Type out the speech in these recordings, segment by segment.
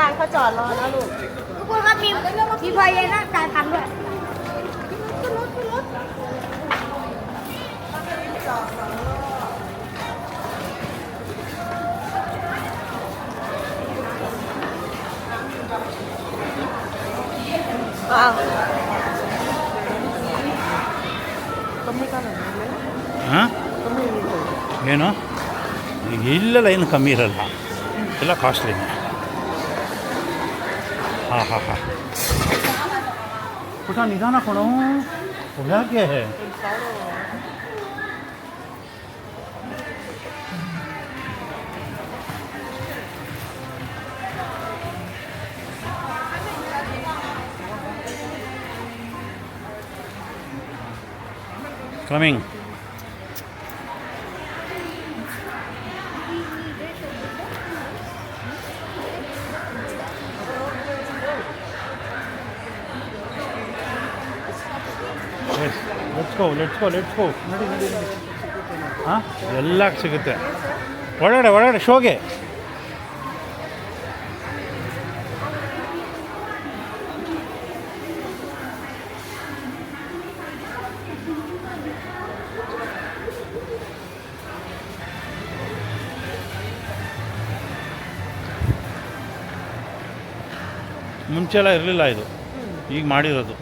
างเขาจอดรอนะลูกทุกคนครับมีพญานาคตาทำด้วยว้าวಹಾಂ ಏನು ಇಲ್ಲೆಲ್ಲ ಏನು ಕಮ್ಮಿ ಇರಲ್ಲ ಎಲ್ಲ ಕಾಸ್ಟ್ಲಿನೇ ಹಾಂ ಹಾಂ ಹಾಂ ಪುಟ ನಿಧಾನ ಕೊಡು ಯಾಕೆ coming yes let's go ನಡಿ ಹಾಂ ಎಲ್ಲ ಸಿಗುತ್ತೆ ಒಳಗಡೆ ಶೋಗೆ ಮುಂಚೆ ಎಲ್ಲ ಇರಲಿಲ್ಲ ಇದು ಈಗ ಮಾಡಿರೋದು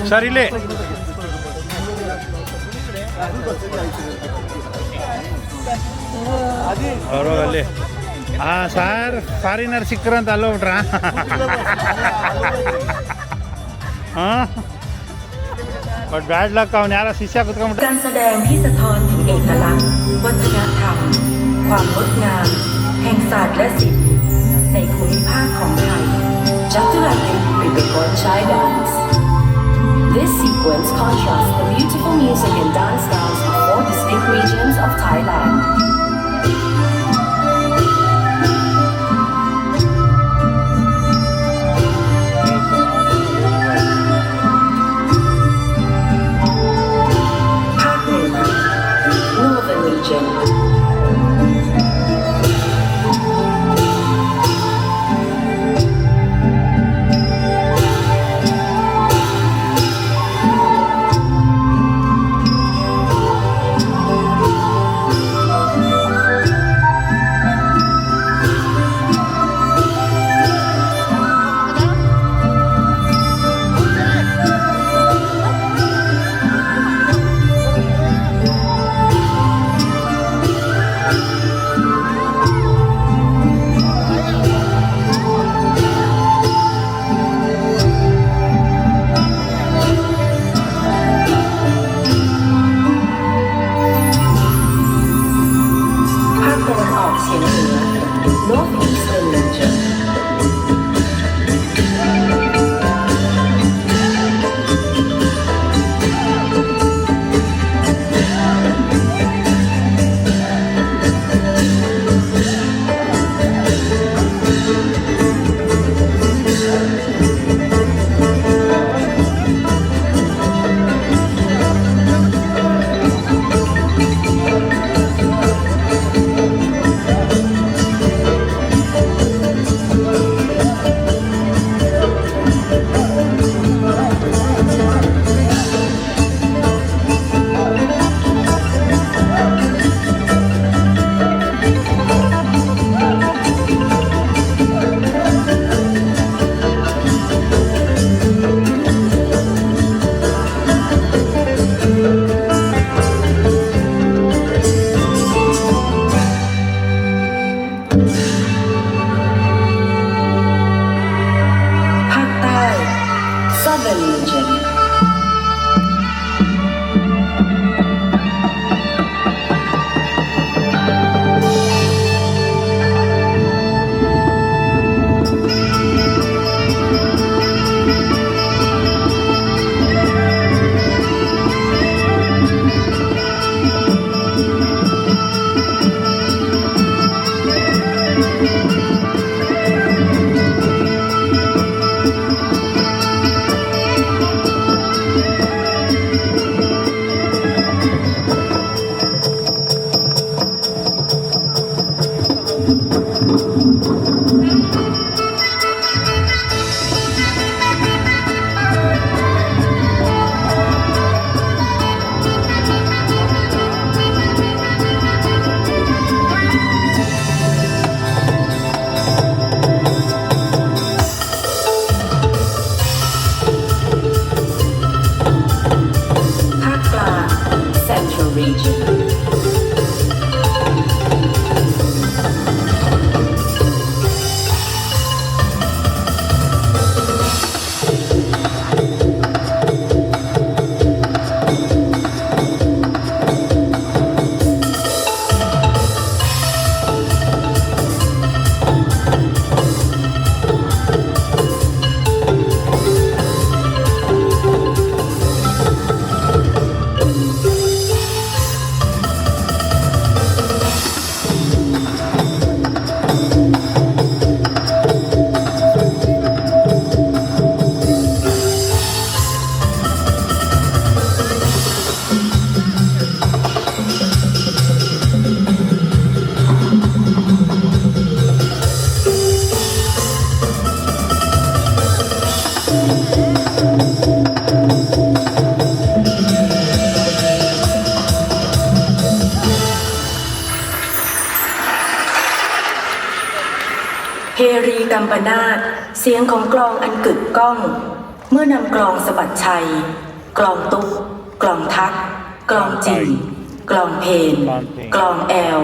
ಸರ್ ಇಲ್ಲಿ ಅವರು ಅಲ್ಲಿ ಸಾರ್ ಫಾರಿನರ್ ಸಿಕ್ಕರಂತ ಅಲ್ಲೋಗ್ಬಿಟ್ರ ಹಾಂ ಬಟ್ ಬ್ಯಾಡ್ ಲಕ್ ಅವ್ನು ಯಾರೋ ಶಿಷ್ಯ ಕುತ್ಕೊಂಡ್ಬಿಟ್ಟ การแสดงที่สะท้อนถึงเอกลักษณ์วัฒนธรรมความงดงามแห่งศาสตร์และศิลป์ในภูมิภาคของไทย Chaturati Tripikon China. This sequence contrasts the beautiful music and dance styles of 4 distinct regions of Thailand. Northern region. Northeastern region. ภาคกลาง Central Regionเฮรีกัมปนาตเสียงของกลองอันกึกก้อง เมื่อนำกลองสะบัดชัย กลองตุ๊กกลองทัก กลองจีกลองเพลกลองแอล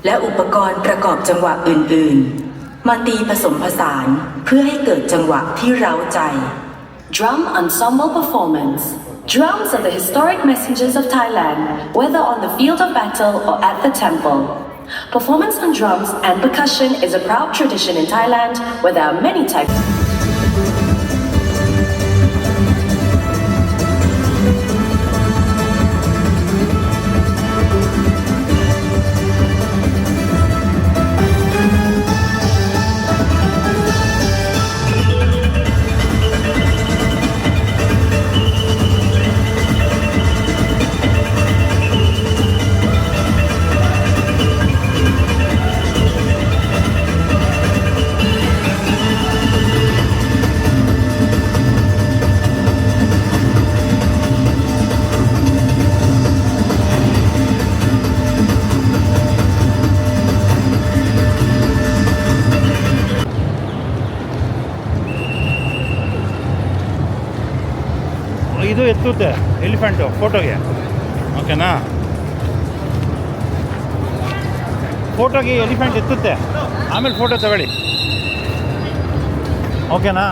และอุปกรณ์ประกอบจังหวะอื่นๆ มาตีผสมผสานเพื่อให้เกิดจังหวะที่เร้าใจ Drum Ensemble Performance. Drums are the historic messengers of Thailand, whether on the field of battle or at the temple. Performance on drums and percussion is a proud tradition in Thailand where there are many types. ಇದು ಎತ್ತುತ್ತೆ elephant ಫೋಟೋಗೆ ಓಕೆನಾ ಫೋಟೋಗೆ elephant ಎತ್ತುತ್ತೆ ಆಮೇಲೆ photo ತಗೊಳ್ಳಿ ಓಕೆನಾ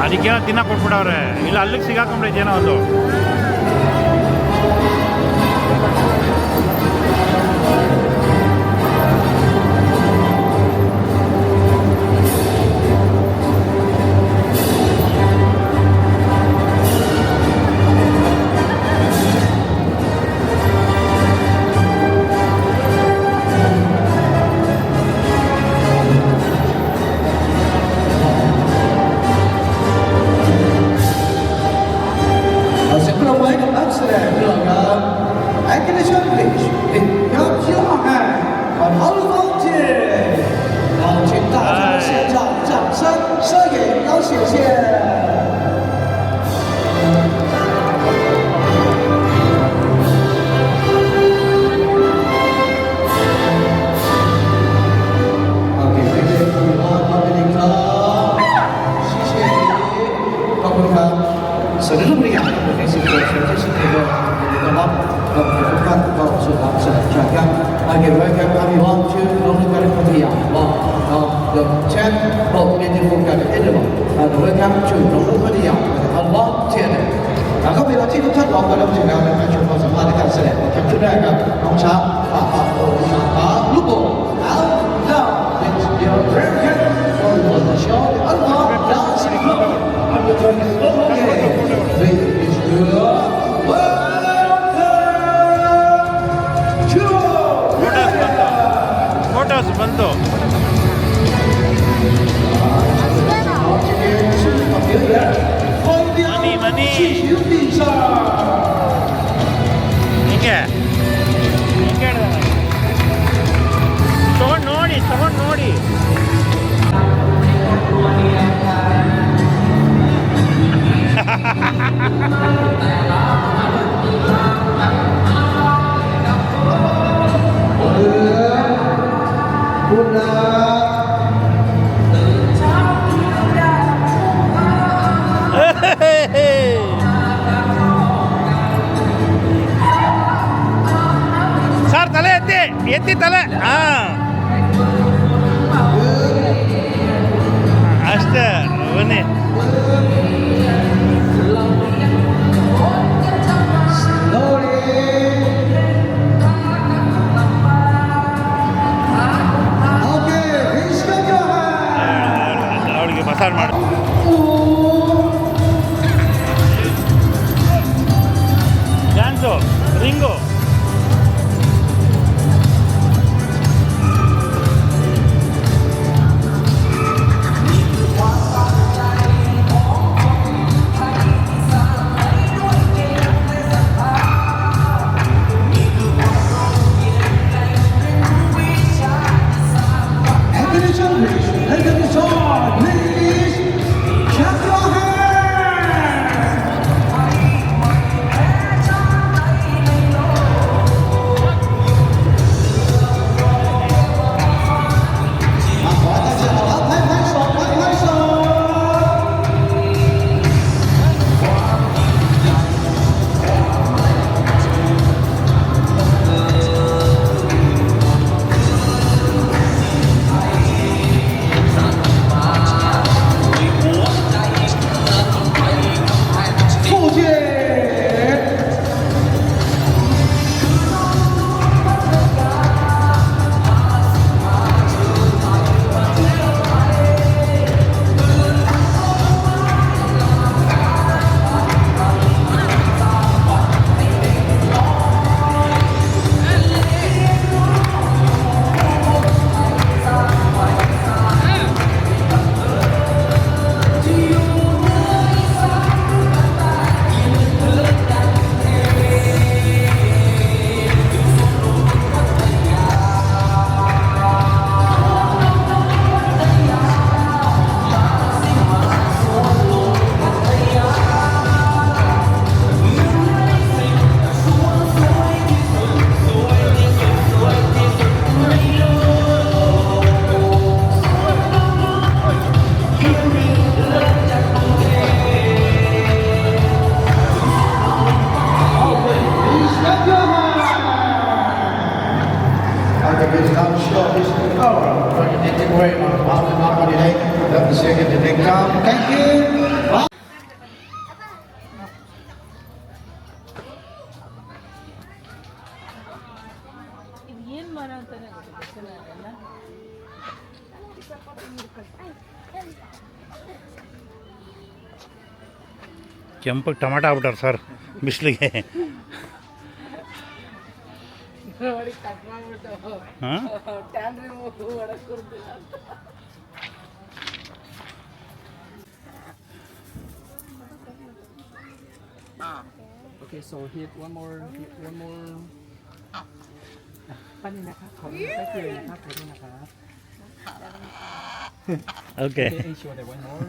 ಅದಕ್ಕೇನೋ ತಿನ್ನಕ್ಕೆ ಕೊಟ್ಬಿಟ್ಟವ್ರೆ ಇಲ್ಲ ಅಲ್ಲಿಗೆ ಸಿಗಾಕೊಂಡ್ಬಿಟ್ಟೈತೇನೋ ಒಂದು So this will be a situation, this is the lot of the front of the box and track. I get welcome everyone to Northern California. The 10 of the Edible. Welcome to Northern California. Allah Theatre. ก็เป็นที่ทุกท่านรอกันแล้วถึงแล้วในการชมความสามารถในการแสดงครับชุดแรกครับน้องช้างป่าโอชาลูกโป่งเอาดาว It's your ನೋಡಿ. Sir ತಲೆ ಎತ್ತಿ ತಲೆ ಅಷ್ಟೇ ಬನ್ನಿ. ಅವಳಿಗೆ massage ಮಾಡಿ dance ring. Thank you. ಕೆಂಪಗೆ tomato ಆಗ್ಬಿಟ್ಟಾರ sir ಬಿಸಿಲಿಗೆ. ಹಾಂ Okay, so hit one more. Panin na ka. Thank you. Panin na ka. Okay. Okay, sure that one more.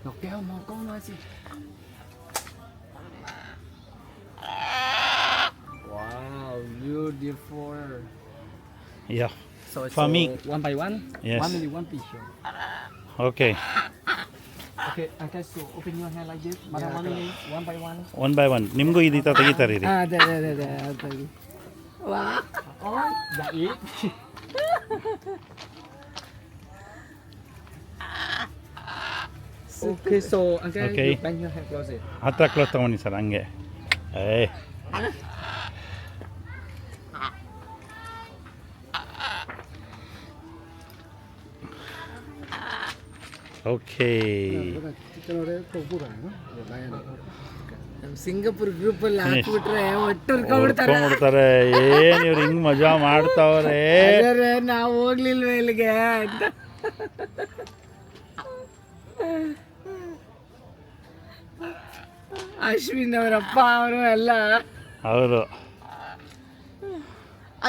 Nó kéo một con nói gì. Wow, beautiful. Yeah. So it's For me. one by one. Yes. 1 million one piece. Sure. Okay. Okay, guys, so open your hand like this. Madam, 1 million, one by one. One by one ನಿಮಗೂ ಇದು ತೆಗಿತಾರೆ ರೀ. There. Wow. Oh, that it. Okay, so again, Okay. you bang your hand close it. ಹತ್ರ close ತೊಗೊಂಡಿ sir ಹಂಗೆ. ಏ okay. Singapore group ಅಲ್ಲಿ ಹಾಕ್ಬಿಟ್ರೆ ಒಟ್ಟು ಹೊಡ್ಕೊಂಡ್ಬಿಡ್ತಾರೆ. ಏನ್ ಇವ್ರು ಹಿಂಗ್ ಮಜಾ ಮಾಡ್ತಾವ್ರೆ. ನಾವು ಹೋಗ್ಲಿಲ್ವ ಇಲ್ಲಿಗೆ ಅಂತ. ಅಶ್ವಿನ್ ಅವರಪ್ಪ ಅವರು ಎಲ್ಲ ಅವರು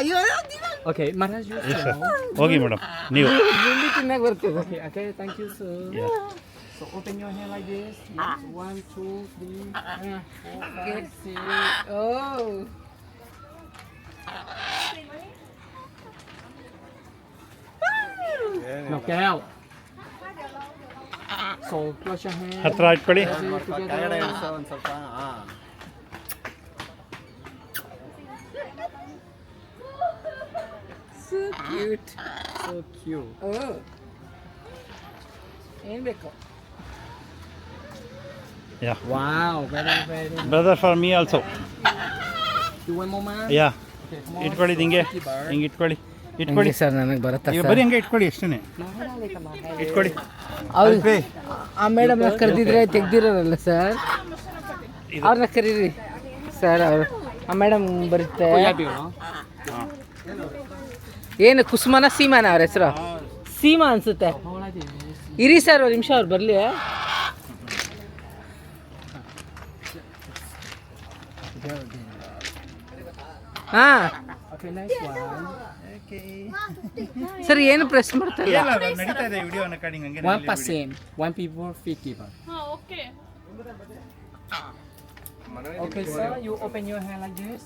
ಅಯ್ಯೋ Okay, Maharaj, you Yes, sir. follow. ಹೋಗಿ ಮೇಡಮ್ ನೀವು ಗುಂಡಿ ತಿನ್ನಾಗ ಬರ್ತದೆ. Okay, okay, thank you, sir. Yeah. So open your hand like this. Yes. 1, 2, 3, 4, 5, 6. Oh. No, get out. So close your hand. ಹತ್ರ ಇಟ್ಕೊಳ್ಳಿ. Press it together. So cute. So cute. Oh. ಏನ್ ಬೇಕು? Yeah. Wow, very, very nice. Brother for me also. You want more, man? Yeah Okay, come on. ಇಟ್ಕೊಳ್ಳಿ ಹಿಂಗೆ ಹಿಂಗೆ ಇಟ್ಕೊಳ್ಳಿ ಇಟ್ಕೊಳ್ಳಿ. Sir ನನಗೆ ಬರುತ್ತಾ ಈಗ ಬರೀ ಹಂಗೆ ಇಟ್ಕೊಳ್ಳಿ ಅಷ್ಟೇ ಇಟ್ಕೊಳ್ಳಿ. ಹೌದು ಆ ಮೇಡಮ್ನ ಕರೆದಿದ್ರೆ ತೆಗ್ದಿರೋರಲ್ಲ ಸರ್, ಅವ್ರನ್ನ ಕರೀರಿ ಸರ್. ಅವರು ಆ ಮೇಡಮ್ ಬರುತ್ತೆ. Oh, yeah, beautiful. ಏನು ಕುಸುಮನ ಸೀಮಾನ ಅವ್ರ ಹೆಸರು? ಸೀಮಾ ಅನ್ಸುತ್ತೆ. Oh, like this. ಇರಿ ಸರ್ ಒಂದು ನಿಮಿಷ ಅವ್ರು ಬರಲಿ. ಹಾಂ Okay, nice one. ಸರ್ ಏನು ಪ್ರೆಸ್ ಮಾಡ್ತಾಯಿಲ್ಲ. ನಡೀತಾ ಇದೆ ವಿಡಿಯೋ ರೆಕಾರ್ಡಿಂಗ್ ಹಂಗೆ. 1%. 1 people, 50 people. Okay, sir, you open your hand like this.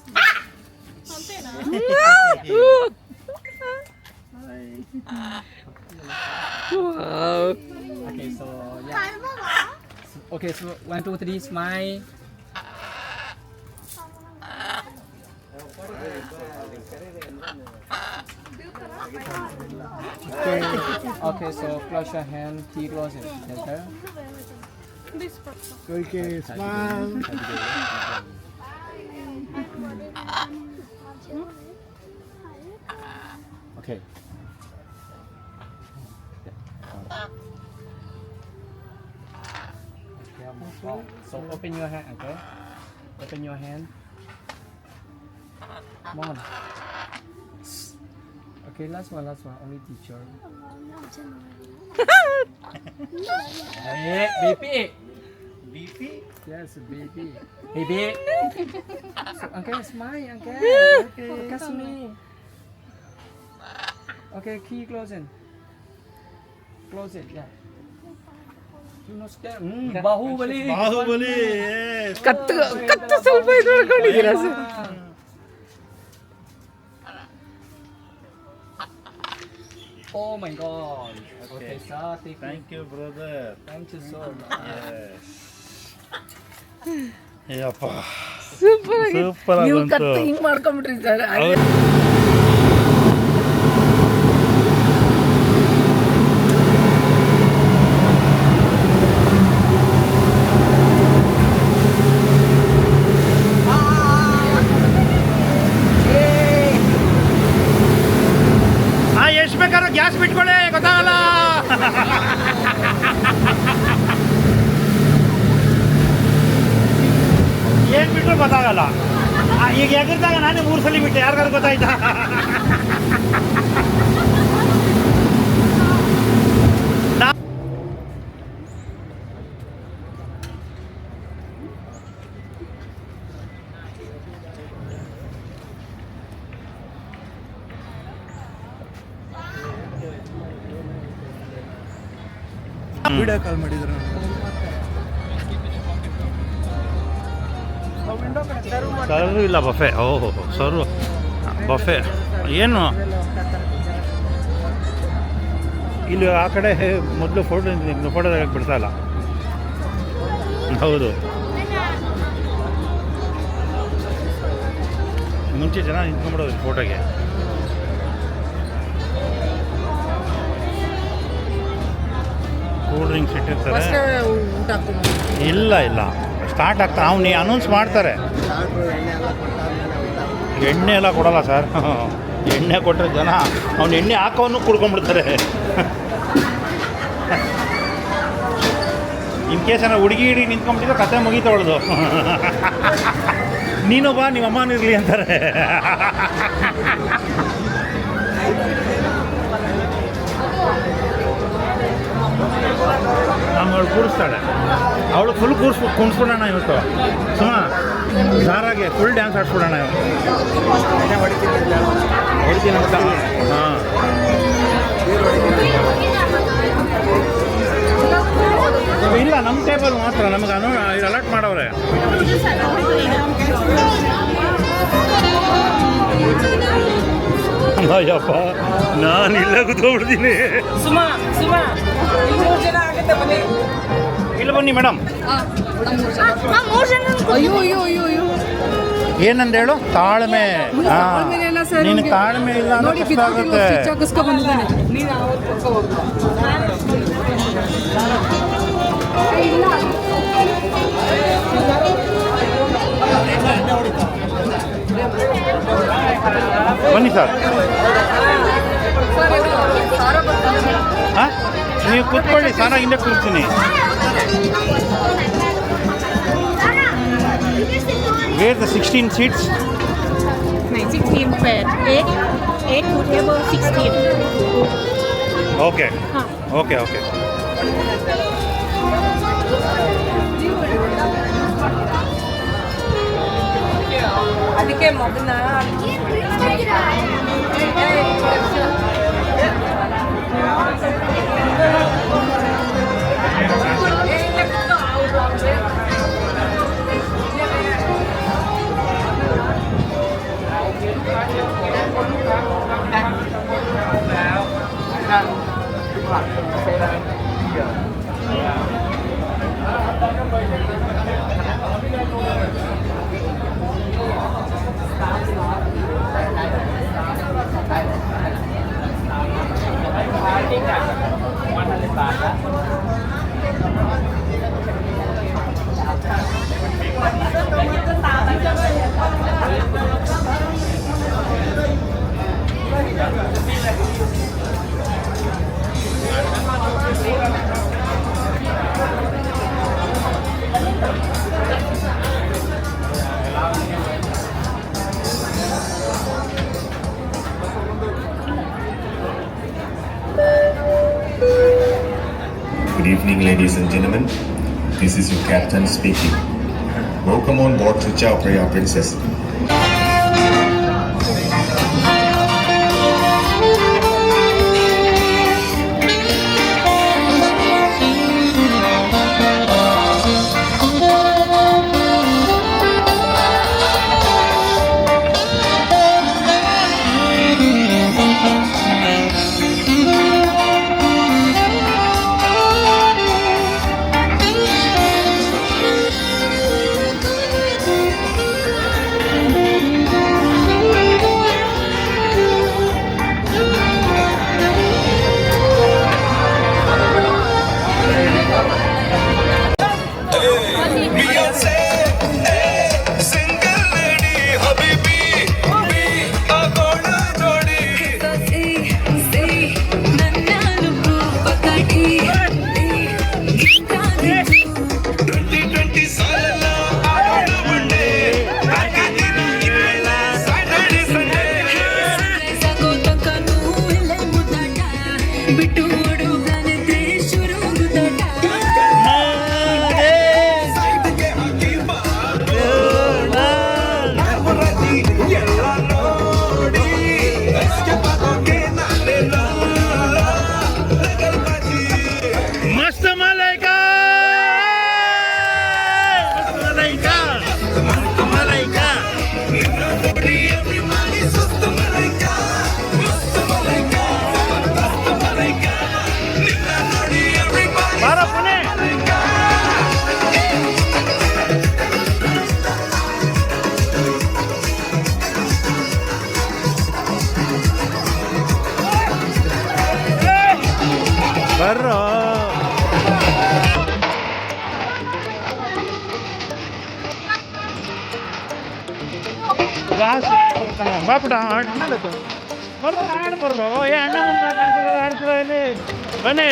Wow. Okay, so yeah. Okay, so 1, 2, 3, smile. Okay. Okay, so close your hand, keep closing. Okay. Okay, smile. Okay. So open your hand, okay? Open your hand. Come on. Okay, last one, only teacher. Hey, baby. BP? Yes, baby. Baby. So, okay, smile, okay. Okay, kiss me. Okay, key closing. Close it, yeah. Do not stare. Bahubali. Bahubali. ಕತ್ತು ಸ್ವಲ್ಪ ಇದು ಮಾಡ್ಕೊಂಡಿದ್ದೀರಾ sir? Oh my god. Okay, sir. Thank you brother. Thank you so much. ಅಯ್ಯಪ್ಪ super ಆಗಿ super ನೀವು ಆಗಂತು. ಕತ್ತು ಹಿಂಗ್ ಮಾಡ್ಕೊಂಡ್ಬಿಟ್ರಿ ಸರ್. ಎಷ್ಟು ಬೇಕಾದ್ರೂ ಗ್ಯಾಸ್ ಬಿಟ್ಕೊಳ್ಳಿ ಗೊತ್ತಾಗಲ್ಲ. ಏನು ಬಿಟ್ಟರು ಗೊತ್ತಾಗಲ್ಲ. ಈಗ ಎಗರ್ದಾಗ ನಾನೇ 3 ಸಲ ಬಿಟ್ಟೆ, ಯಾರಿಗಾರು ಗೊತ್ತಾಯ್ತಾ? ವಿಡಿಯೋ ಕಾಲ್ ಮಾಡಿದ್ರು. ಸರ್ವ್ ಇಲ್ಲ, ಬಫೆ. ಓಹೋ, ಸರ್ವ್ ಬಫೆ ಏನು ಇಲ್ಲಿ ಆ ಕಡೆ ಮೊದಲು ಫೋಟೋ ತೆಗಕ್ಕೆ ಬಿಡ್ತಾ ಇಲ್ಲ. ಹೌದು, ಮುಂಚೆ ಜನ ನಿಂತ್ಕೊಂಡ್ಬಿಡೋದು ಫೋಟೋಗೆ. ಕೂಲ್ ಡ್ರಿಂಕ್ಸ್ ಇಟ್ಟಿರ್ತಾರೆ. ಊಟ ಹಾಕೊಂಡು ಇಲ್ಲ ಇಲ್ಲ, ಸ್ಟಾರ್ಟ್ ಆಗ್ತಾ ಅವ್ನು ಅನೌನ್ಸ್ ಮಾಡ್ತಾರೆ. ಎಣ್ಣೆ ಎಲ್ಲ ಕೊಡಲ್ಲ ಸರ್. ಎಣ್ಣೆ ಕೊಟ್ಟರೆ ಜನ ಅವ್ನು ಎಣ್ಣೆ ಹಾಕೋನು ಕುಡ್ಕೊಂಡ್ಬಿಡ್ತಾರೆ. ಇನ್ ಕೇಸ್ ಏನೋ ಹುಡುಗಿ ನಿಂತ್ಕೊಂಡ್ಬಿಟ್ಟಿದ್ರೆ ಕತೆ ಮುಗೀತವಳ್ದು. ನೀನು ಬಾ, ನಿಮ್ಮ ಅಮ್ಮನೂ ಇರಲಿ ಅಂತಾರೆ. ನಮ್ಮ ಅವಳು ಕೂರಿಸ್ತಾಳೆ. ಅವಳು ಫುಲ್ ಕುಣಿಸ್ಬಿಡೋಣ ಇವತ್ತು. ಜಾರಾಗೆ ಫುಲ್ ಡ್ಯಾನ್ಸ್ ಆಡಿಸ್ಬಿಡೋಣ ಇವತ್ತು. ಹಾಂ, ಇಲ್ಲ ನಮ್ಮ ಟೇಬಲ್ ಮಾತ್ರ ನಮಗೆ ಅಲರ್ಟ್ ಮಾಡವ್ರೆ. ಅಯ್ಯಪ್ಪ, ನಾನು ಇಲ್ಲೇ ಕೂತ್ಕೊಂಡ್ಬಿಡ್ತೀನಿ. ಇಲ್ಲ ಬನ್ನಿ ಮೇಡಮ್. ಏನಂದ ಹೇಳು? ತಾಳ್ಮೆ. ನೀನು ತಾಳ್ಮೆ ಇಲ್ಲ ಅಂದ್ರೆ ಕಷ್ಟ ಆಗುತ್ತೆ. ಬನ್ನಿ ಸರ್. ಹಾಂ, ನೀವು ಕೂತ್ಕೊಳ್ಳಿ, ಸಾರ ಹಿಂದೆ ಕೂರ್ತೀನಿ. Where the 16 seats? 16 pair. 8 to table 16. Okay. Okay. ಅದಕ್ಕೆ ಮಗನ Good evening, ladies and gentlemen. This is your captain speaking. Welcome on board to Chao Phraya Princess. ಬರ್ರೋ. ಬಾಪುಟ ಬರ್ದು ಆಡ್ ಬರ್ರೋ. ಏ ಅಣ್ಣ ಆಡ್ತಿರೋ ಇಲ್ಲಿ ಬನ್ನಿ.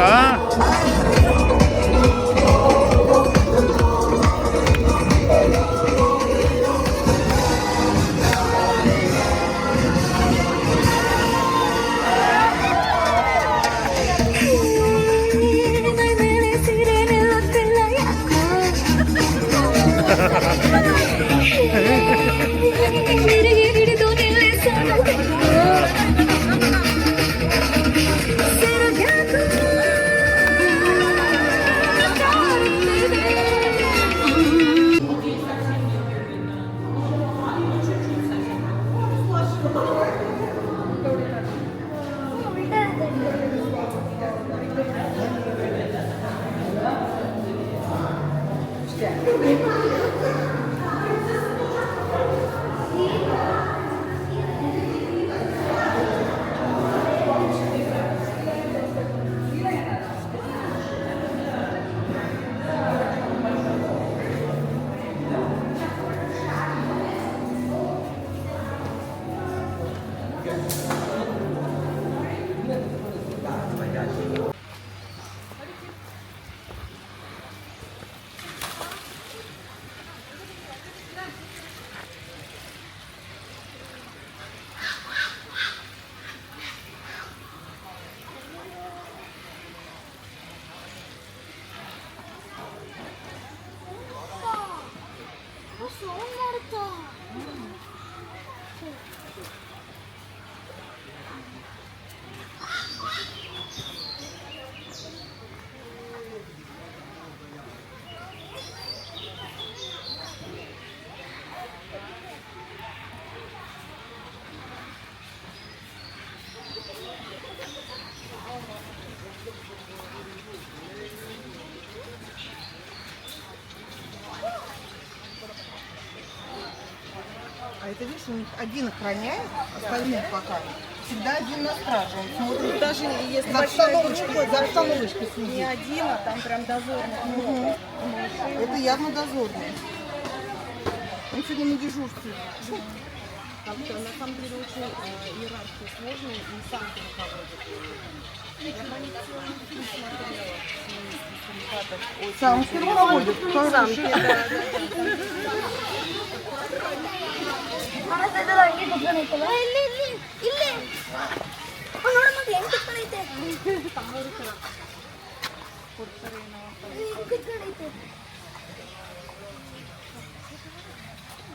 ಆಯ್ತಾ? А это, видишь, у них один охраняет, остальных пока. Всегда один на страже. Он смотрит, даже если за обстановочкой следит. Не один, а там прям дозорный. Это явно дозорный. Он сегодня на дежурстве. Как-то на самом деле очень иерархия сложная и сам руководит. Сам руководит.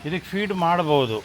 ಇದಕ್ಕೆ ಫೀಡ್ ಮಾಡ್ಬೋದು.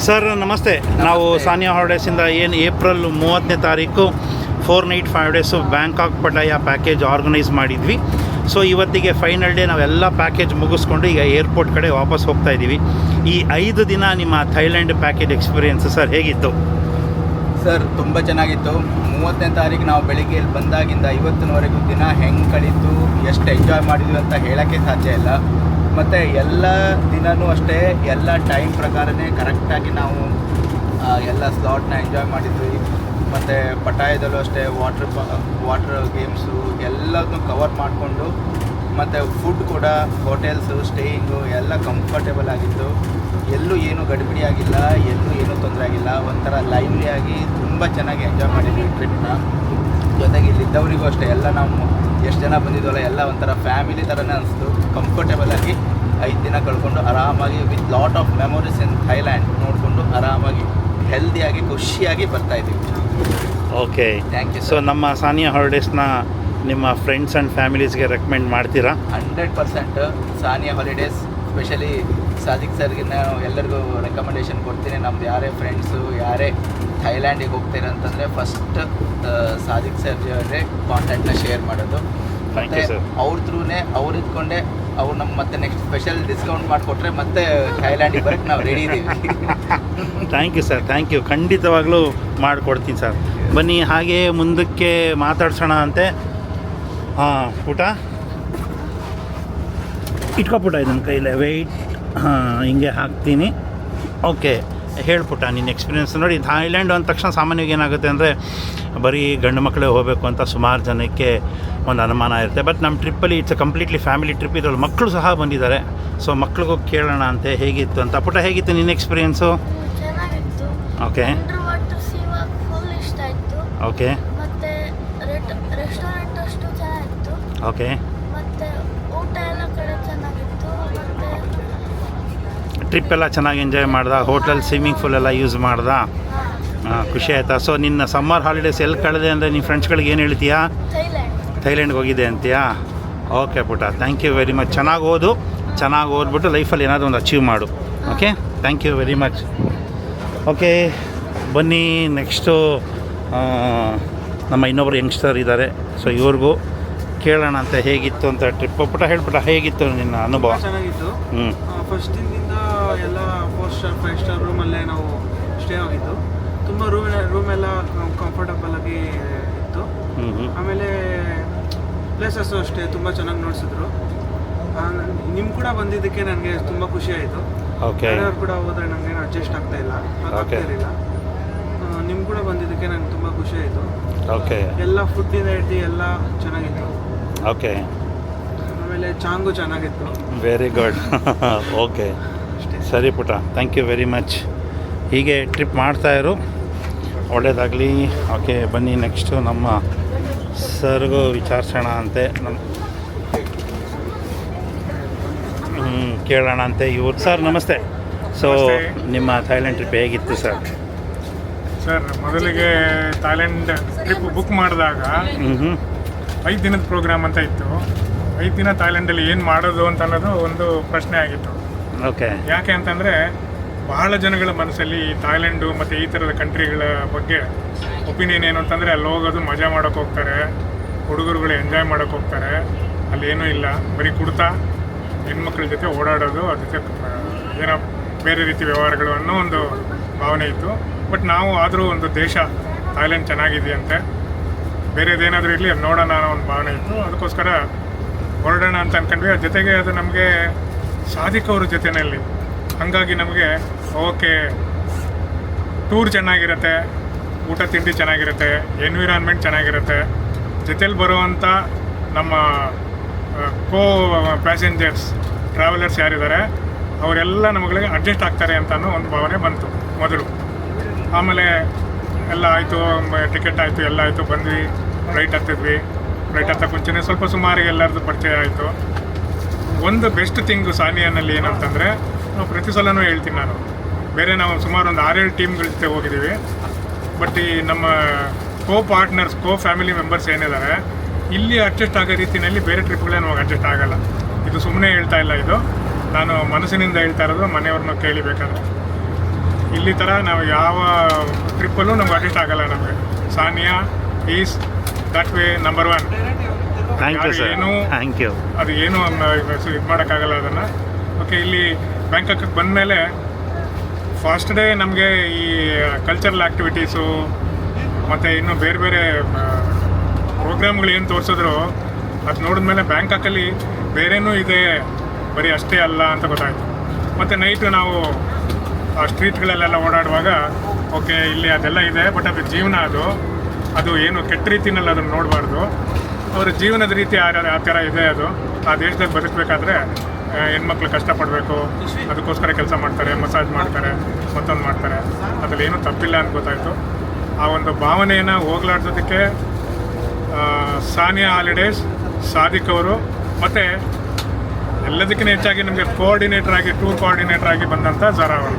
ಸರ್ ನಮಸ್ತೆ. ನಾವು ಸಾನಿಯಾ ಹಾಲಿಡೇಸಿಂದ ಏನು ಏಪ್ರಿಲ್ 30ನೇ ತಾರೀಕು 4 night 5 days Bangkok ಪಟಾಯ package organise ಮಾಡಿದ್ವಿ. ಸೊ ಇವತ್ತಿಗೆ ಫೈನಲ್ ಡೇ ನಾವೆಲ್ಲ ಪ್ಯಾಕೇಜ್ ಮುಗಿಸ್ಕೊಂಡು ಈಗ ಏರ್ಪೋರ್ಟ್ ಕಡೆ ವಾಪಸ್ ಹೋಗ್ತಾ ಇದ್ದೀವಿ. ಈ 5 ದಿನ ನಿಮ್ಮ ಥೈಲ್ಯಾಂಡ್ ಪ್ಯಾಕೇಜ್ ಎಕ್ಸ್ಪೀರಿಯೆನ್ಸ್ ಸರ್ ಹೇಗಿತ್ತು? ಸರ್ ತುಂಬ ಚೆನ್ನಾಗಿತ್ತು. 30ನೇ ತಾರೀಕು ನಾವು ಬೆಳಿಗ್ಗೆ ಇಲ್ಲಿ ಬಂದಾಗಿಂದ ಇವತ್ತಿನವರೆಗೂ ದಿನ ಹೆಂಗೆ ಕಳೀತು, ಎಷ್ಟು ಎಂಜಾಯ್ ಮಾಡಿದ್ವಿ ಅಂತ ಹೇಳೋಕ್ಕೆ ಸಾಧ್ಯ ಇಲ್ಲ. ಮತ್ತು ಎಲ್ಲ ದಿನವೂ ಅಷ್ಟೇ ಎಲ್ಲ ಟೈಮ್ ಪ್ರಕಾರನೇ ಕರೆಕ್ಟಾಗಿ ನಾವು ಎಲ್ಲ ಸ್ಲಾಟ್ನ ಎಂಜಾಯ್ ಮಾಡಿದ್ವಿ. ಮತ್ತು ಪಟಾಯದಲ್ಲೂ ಅಷ್ಟೇ ವಾಟರ್ ಗೇಮ್ಸು ಎಲ್ಲದನ್ನೂ ಕವರ್ ಮಾಡಿಕೊಂಡು, ಮತ್ತು ಫುಡ್ ಕೂಡ ಹೋಟೆಲ್ಸು ಸ್ಟೇಯಿಂಗು ಎಲ್ಲ ಕಂಫರ್ಟೇಬಲ್ ಆಗಿತ್ತು. ಎಲ್ಲೂ ಏನೂ ಗಡಿಬಿಡಿ ಆಗಿಲ್ಲ, ಎಲ್ಲೂ ಏನೂ ತೊಂದರೆ ಆಗಿಲ್ಲ. ಒಂಥರ ಲೈವ್ಲಿಯಾಗಿ ತುಂಬ ಚೆನ್ನಾಗಿ ಎಂಜಾಯ್ ಮಾಡಿದ್ವಿ ಟ್ರಿಪ್ನ. ಜೊತೆಗೆ ಇಲ್ಲಿದ್ದವರಿಗೂ ಅಷ್ಟೇ, ಎಲ್ಲ ನಾವು ಎಷ್ಟು ಜನ ಬಂದಿದ್ವಲ್ಲ ಎಲ್ಲ ಒಂಥರ ಫ್ಯಾಮಿಲಿ ಥರನೇ ಅನಿಸ್ತು. ಕಂಫರ್ಟೇಬಲಾಗಿ 5 ದಿನ ಕಳ್ಕೊಂಡು ಆರಾಮಾಗಿ with lot of memories in Thailand ನೋಡಿಕೊಂಡು ಆರಾಮಾಗಿ ಹೆಲ್ದಿಯಾಗಿ ಖುಷಿಯಾಗಿ ಬರ್ತಾಯಿದ್ದೀವಿ. Okay, thank you. ಸೊ ನಮ್ಮ ಸಾನಿಯಾ ಹಾಲಿಡೇಸ್ನ ನಿಮ್ಮ ಫ್ರೆಂಡ್ಸ್ ಆ್ಯಂಡ್ ಫ್ಯಾಮಿಲೀಸ್ಗೆ ರೆಕಮೆಂಡ್ ಮಾಡ್ತೀರಾ? 100% ಸಾನಿಯಾ ಹಾಲಿಡೇಸ್, ಸ್ಪೆಷಲಿ ಸಾದಿಕ್ ಸರ್ಗೆ ನಾನು ಎಲ್ಲರಿಗೂ ರೆಕಮೆಂಡೇಷನ್ ಕೊಡ್ತೀನಿ. ನಮ್ದು ಯಾರೇ ಫ್ರೆಂಡ್ಸು ಯಾರೇ ಥೈಲ್ಯಾಂಡಿಗೆ ಹೋಗ್ತೀರ ಅಂತಂದರೆ ಫಸ್ಟ್ ಸಾದಿಕ್ ಸರ್ ಜೊತೆ ಕಾಂಟ್ಯಾಕ್ಟ್ನ ಶೇರ್ ಮಾಡೋದು. ಥ್ಯಾಂಕ್ ಯು ಮತ್ತು ಸರ್. ಅವ್ರ ಥ್ರೂನೇ ಅವ್ರು ಇದ್ಕೊಂಡೆ ಅವ್ರು ನಮ್ಗೆ ಮತ್ತೆ ನೆಕ್ಸ್ಟ್ ಸ್ಪೆಷಲ್ ಡಿಸ್ಕೌಂಟ್ ಮಾಡಿಕೊಟ್ರೆ ಮತ್ತೆ ಥೈಲ್ಯಾಂಡಿಗೆ ಬರೋಕ್ಕೆ ನಾವು ರೆಡಿ ಇದ್ದೀವಿ. Thank you sir, thank you. ಖಂಡಿತವಾಗ್ಲೂ ಮಾಡಿಕೊಡ್ತೀನಿ ಸರ್. ಬನ್ನಿ ಹಾಗೆ ಮುಂದಕ್ಕೆ ಮಾತಾಡ್ಸೋಣ ಅಂತೆ. ಹಾಂ ಪುಟ ಇಟ್ಕೊ ಪುಟ, ಇದನ್ನ ಕೈಲೇ ವೆಯ್ಟ್. ಹಾಂ, ಹಿಂಗೆ ಹಾಕ್ತೀನಿ. ಓಕೆ, ಹೇಳ್ಪುಟ ನಿನ್ನ ಎಕ್ಸ್ಪೀರಿಯೆನ್ಸ್. ನೋಡಿ, ಥೈಲ್ಯಾಂಡ್ ಅಂದ ತಕ್ಷಣ ಸಾಮಾನ್ಯವಾಗಿ ಏನಾಗುತ್ತೆ ಅಂದರೆ ಬರೀ ಗಂಡು ಮಕ್ಕಳೇ ಹೋಗಬೇಕು ಅಂತ ಸುಮಾರು ಜನಕ್ಕೆ ಒಂದು ಅನುಮಾನ ಇರುತ್ತೆ. ಬಟ್ ನಮ್ಮ ಟ್ರಿಪ್ಪಲ್ಲಿ ಇಟ್ಸ್ ಕಂಪ್ಲೀಟ್ಲಿ ಫ್ಯಾಮಿಲಿ ಟ್ರಿಪ್. ಇದರಲ್ಲಿ ಮಕ್ಕಳು ಸಹ ಬಂದಿದ್ದಾರೆ. ಸೊ ಮಕ್ಳಿಗೂ ಕೇಳೋಣ ಅಂತೆ ಹೇಗಿತ್ತು ಅಂತ. ಪುಟ, ಹೇಗಿತ್ತು ನಿನ್ನ ಎಕ್ಸ್ಪೀರಿಯೆನ್ಸು? ಚೆನ್ನಾಗಿತ್ತು. ಓಕೆ ಫುಲ್ ಇಷ್ಟ ಆಯಿತು. ಓಕೆ ಮತ್ತೆ ರೆಸ್ಟೋರೆಂಟ್ ಅಷ್ಟು ಚೆನ್ನಾಗಿತ್ತು. ಓಕೆ ಮತ್ತೆ ಊಟ ಎಲ್ಲ ಕಡೆ ಚೆನ್ನಾಗಿತ್ತು. ಮತ್ತೆ ಟ್ರಿಪ್ ಎಲ್ಲ ಚೆನ್ನಾಗಿ ಎಂಜಾಯ್ ಮಾಡ್ದ? ಹೋಟೆಲ್ ಸ್ವಿಮ್ಮಿಂಗ್ ಪೂಲ್ ಎಲ್ಲ ಯೂಸ್ ಮಾಡ್ದ? ಹಾಂ, ಖುಷಿ ಆಯಿತಾ? ಸೊ ನಿನ್ನ ಸಮ್ಮರ್ ಹಾಲಿಡೇಸ್ ಎಲ್ಲಿ ಕಳೆದೆ ಅಂದರೆ ನಿಮ್ಮ ಫ್ರೆಂಡ್ಸ್ಗಳಿಗೆ ಏನು ಹೇಳ್ತೀಯಾ? ಥೈಲ್ಯಾಂಡ್ಗೆ ಹೋಗಿದೆ ಅಂತೀಯಾ? ಓಕೆ ಪುಟ, ಥ್ಯಾಂಕ್ ಯು ವೆರಿ ಮಚ್. ಚೆನ್ನಾಗಿ ಓದ್ಬಿಟ್ಟು ಲೈಫಲ್ಲಿ ಏನಾದರೂ ಒಂದು ಅಚೀವ್ ಮಾಡು. Okay, thank you very much. Okay, ಬನ್ನಿ ನೆಕ್ಸ್ಟು ನಮ್ಮ ಇನ್ನೊಬ್ಬರು ಯಂಗ್ಸ್ಟರ್ ಇದ್ದಾರೆ. ಸೊ ಇವ್ರಿಗೂ ಕೇಳೋಣ ಅಂತ ಹೇಗಿತ್ತು ಅಂತ ಟ್ರಿಪ್. ಪುಟ ಹೇಳ್ಬಿಟ್ಟ, ಹೇಗಿತ್ತು ನಿನ್ನ ಅನುಭವ? ಚೆನ್ನಾಗಿತ್ತು. ಫಸ್ಟ್ ದಿನದಿಂದ ಎಲ್ಲ 4 ಸ್ಟಾರ್ 5 ಸ್ಟಾರ್ ರೂಮಲ್ಲೇ ನಾವು ಸ್ಟೇ ಆಗಿದ್ದು. ತುಂಬ ರೂಮ್ ಎಲ್ಲ ಕಂಫರ್ಟಬಲ್ ಆಗಿ ಇತ್ತು. ಆಮೇಲೆ ಪ್ಲೇಸಸ್ಸು ಅಷ್ಟೇ ತುಂಬ ಚೆನ್ನಾಗಿ ನೋಡಿಸಿದ್ರು. ನಿಮ್ಮ ಕೂಡ ಬಂದಿದ್ದಕ್ಕೆ ನನಗೆ ತುಂಬ ಖುಷಿ ಆಯಿತು. ಓಕೆ, ಯಾರ್ಯಾರು ಕೂಡ ಹೋದರೆ ನನಗೇನು ಅಡ್ಜಸ್ಟ್ ಆಗ್ತಾ ಇರಲಿಲ್ಲ. ನಿಮ್ಮ ಕೂಡ ಬಂದಿದ್ದಕ್ಕೆ ನನಗೆ ತುಂಬ ಖುಷಿ ಆಯಿತು. ಓಕೆ, ಎಲ್ಲ ಫುಡ್ಡಿಂದ ಹಿಡ್ದು ಎಲ್ಲ ಚೆನ್ನಾಗಿತ್ತು. ಓಕೆ, ಆಮೇಲೆ ಚಾಂಗು ಚೆನ್ನಾಗಿತ್ತು. Very good. ಓಕೆ, ಸರಿ ಪುಟ, ಥ್ಯಾಂಕ್ ಯು ವೆರಿ ಮಚ್. ಹೀಗೆ ಟ್ರಿಪ್ ಮಾಡ್ತಾಯಿರು, ಒಳ್ಳೆಯದಾಗಲಿ. ಓಕೆ, ಬನ್ನಿ ನೆಕ್ಸ್ಟು ನಮ್ಮ ಸರ್ಗೂ ವಿಚಾರಿಸೋಣ ಅಂತೆ. ಕೇಳೋಣ ಅಂತೆ ಇವ್ರು. ಸರ್ ನಮಸ್ತೆ. ಸೊ ನಿಮ್ಮ ಥೈಲ್ಯಾಂಡ್ ಟ್ರಿಪ್ ಹೇಗಿತ್ತು ಸರ್? ಸರ್, ಮೊದಲಿಗೆ ಥೈಲ್ಯಾಂಡ್ ಟ್ರಿಪ್ ಬುಕ್ ಮಾಡಿದಾಗ 5 ದಿನದ ಪ್ರೋಗ್ರಾಮ್ ಅಂತ ಇತ್ತು. 5 ದಿನ ಥೈಲ್ಯಾಂಡಲ್ಲಿ ಏನು ಮಾಡೋದು ಅಂತ ಅನ್ನೋದು ಒಂದು ಪ್ರಶ್ನೆ ಆಗಿತ್ತು. ಓಕೆ, ಯಾಕೆ ಅಂತಂದರೆ ಬಹಳ ಜನಗಳ ಮನಸ್ಸಲ್ಲಿ ಥೈಲ್ಯಾಂಡು ಮತ್ತು ಈ ಥರದ ಕಂಟ್ರಿಗಳ ಬಗ್ಗೆ ಒಪಿನಿಯನ್ ಏನು ಅಂತಂದರೆ ಅಲ್ಲಿ ಹೋಗೋದು ಮಜಾ ಮಾಡೋಕ್ಕೆ ಹೋಗ್ತಾರೆ, ಹುಡುಗರುಗಳು ಎಂಜಾಯ್ ಮಾಡೋಕ್ಕೆ ಹೋಗ್ತಾರೆ, ಅಲ್ಲಿ ಏನೂ ಇಲ್ಲ, ಬರೀ ಕುಡ್ತಾ ಹೆಣ್ಮಕ್ಳ ಜೊತೆ ಓಡಾಡೋದು, ಅದ್ರ ಜೊತೆ ಏನೋ ಬೇರೆ ರೀತಿ ವ್ಯವಹಾರಗಳು ಅನ್ನೋ ಒಂದು ಭಾವನೆ ಇತ್ತು. ಬಟ್ ನಾವು ಆದರೂ ಒಂದು ದೇಶ ಥೈಲ್ಯಾಂಡ್ ಚೆನ್ನಾಗಿದೆಯಂತೆ, ಬೇರೆದೇನಾದರೂ ಇರಲಿ ಅದು ನೋಡೋಣ ಅನ್ನೋ ಒಂದು ಭಾವನೆ ಇತ್ತು. ಅದಕ್ಕೋಸ್ಕರ ಹೊರಡೋಣ ಅಂತ ಅಂದ್ಕೊಂಡ್ವಿ. ಅದ್ರ ಜೊತೆಗೆ ಅದು ನಮಗೆ ಸಾದಿಕ್ ಅವ್ರ ಜೊತೆಯಲ್ಲಿ, ಹಾಗಾಗಿ ನಮಗೆ ಓಕೆ ಟೂರ್ ಚೆನ್ನಾಗಿರುತ್ತೆ, ಊಟ ತಿಂಡಿ ಚೆನ್ನಾಗಿರುತ್ತೆ, ಎನ್ವಿರಾನ್ಮೆಂಟ್ ಚೆನ್ನಾಗಿರುತ್ತೆ, ಜೊತೆಲಿ ಬರುವಂಥ ನಮ್ಮ ಪ್ಯಾಸೆಂಜರ್ಸ್ ಟ್ರಾವೆಲರ್ಸ್ ಯಾರಿದ್ದಾರೆ ಅವರೆಲ್ಲ ನಮಗೆ ಅಡ್ಜಸ್ಟ್ ಆಗ್ತಾರೆ ಅಂತ ಅನ್ನೋ ಒಂದು ಭಾವನೆ ಬಂತು ಮೊದಲು. ಆಮೇಲೆ ಎಲ್ಲ ಆಯಿತು, ಟಿಕೆಟ್ ಆಯಿತು, ಎಲ್ಲ ಆಯಿತು, ಬಂದ್ವಿ, ಫ್ಲೈಟ್ ಹತ್ತಿದ್ವಿ. ಫ್ಲೈಟ್ ಹತ್ತಕ್ಕೆ ಮುಂಚೆನೇ ಸ್ವಲ್ಪ ಸುಮಾರಿಗೆ ಎಲ್ಲರದ್ದು ಪರಿಚಯ ಆಯಿತು. ಒಂದು ಬೆಸ್ಟ್ ಥಿಂಗು ಸಾನಿಯಾನಲ್ಲಿ ಏನಂತಂದರೆ, ನಾವು ಪ್ರತಿ ಸಲನೂ ಹೇಳ್ತೀನಿ ನಾನು, ಬೇರೆ ನಾವು ಸುಮಾರು ಒಂದು 6-7 ಟೀಮ್ಗಳ ಜೊತೆ ಹೋಗಿದ್ದೀವಿ. ಬಟ್ ಈ ನಮ್ಮ ಪಾರ್ಟ್ನರ್ಸ್ ಫ್ಯಾಮಿಲಿ ಮೆಂಬರ್ಸ್ ಏನಿದ್ದಾರೆ ಇಲ್ಲಿ ಅಡ್ಜಸ್ಟ್ ಆಗೋ ರೀತಿಯಲ್ಲಿ ಬೇರೆ ಟ್ರಿಪ್ಗಳೇ ನಮಗೆ ಅಡ್ಜಸ್ಟ್ ಆಗೋಲ್ಲ. ಇದು ಸುಮ್ಮನೆ ಹೇಳ್ತಾ ಇಲ್ಲ, ಇದು ನಾನು ಮನಸ್ಸಿನಿಂದ ಹೇಳ್ತಾ ಇರೋದು. ಮನೆಯವ್ರನ್ನ ಕೇಳಿಬೇಕಾದ್ರೆ ಇಲ್ಲಿ ಥರ ನಾವು ಯಾವ ಟ್ರಿಪ್ಪಲ್ಲೂ ನಮ್ಗೆ ಅಡ್ಜಸ್ಟ್ ಆಗೋಲ್ಲ. ನಮಗೆ Sania is that way number 1. ಏನು ಅದು ಏನು ಇದು ಮಾಡೋಕ್ಕಾಗಲ್ಲ ಅದನ್ನು. ಓಕೆ, ಇಲ್ಲಿ ಬ್ಯಾಂಕಾಕ್ ಬಂದಮೇಲೆ ಫಸ್ಟ್ ಡೇ ನಮಗೆ ಈ ಕಲ್ಚರಲ್ ಆ್ಯಕ್ಟಿವಿಟೀಸು ಮತ್ತು ಇನ್ನೂ ಬೇರೆ ಬೇರೆ ಪ್ರೋಗ್ರಾಮ್ಗಳು ಏನು ತೋರಿಸಿದ್ರು ಅದು ನೋಡಿದ್ಮೇಲೆ ಬ್ಯಾಂಕಾಕಲ್ಲಿ ಬೇರೆನೂ ಇದೆ, ಬರೀ ಅಷ್ಟೇ ಅಲ್ಲ ಅಂತ ಗೊತ್ತಾಯಿತು. ಮತ್ತು ನೈಟು ನಾವು ಆ ಸ್ಟ್ರೀಟ್ಗಳಲ್ಲೆಲ್ಲ ಓಡಾಡುವಾಗ ಓಕೆ ಇಲ್ಲಿ ಅದೆಲ್ಲ ಇದೆ, ಬಟ್ ಅದು ಜೀವನ, ಅದು ಏನು ಕೆಟ್ಟ ರೀತಿಯಲ್ಲಿ ಅದನ್ನು ನೋಡಬಾರ್ದು. ಅವರ ಜೀವನದ ರೀತಿ ಆ ಥರ ಇದೆ. ಅದು ಆ ದೇಶದಲ್ಲಿ ಬದುಕಬೇಕಾದ್ರೆ ಹೆಣ್ಮಕ್ಳು ಕಷ್ಟಪಡಬೇಕು, ಅದಕ್ಕೋಸ್ಕರ ಕೆಲಸ ಮಾಡ್ತಾರೆ, ಮಸಾಜ್ ಮಾಡ್ತಾರೆ, ಮತ್ತೊಂದು ಮಾಡ್ತಾರೆ, ಅದರಲ್ಲಿ ಏನೂ ತಪ್ಪಿಲ್ಲ ಅಂತ ಗೊತ್ತಾಯಿತು. ಆ ಒಂದು ಭಾವನೆಯನ್ನು ಹೋಗ್ಲಾಡ್ಸೋದಕ್ಕೆ ಸಾನಿಯಾ ಹಾಲಿಡೇಸ್, ಸಾದಿಕ್ ಅವರು, ಮತ್ತು ಎಲ್ಲದಕ್ಕಿಂತ ಹೆಚ್ಚಾಗಿ ನಮಗೆ ಕೋಆರ್ಡಿನೇಟರ್ ಆಗಿ, ಟೂರ್ ಕೋಆರ್ಡಿನೇಟರ್ ಆಗಿ ಬಂದಂಥ ಜರಾ ಅವರು.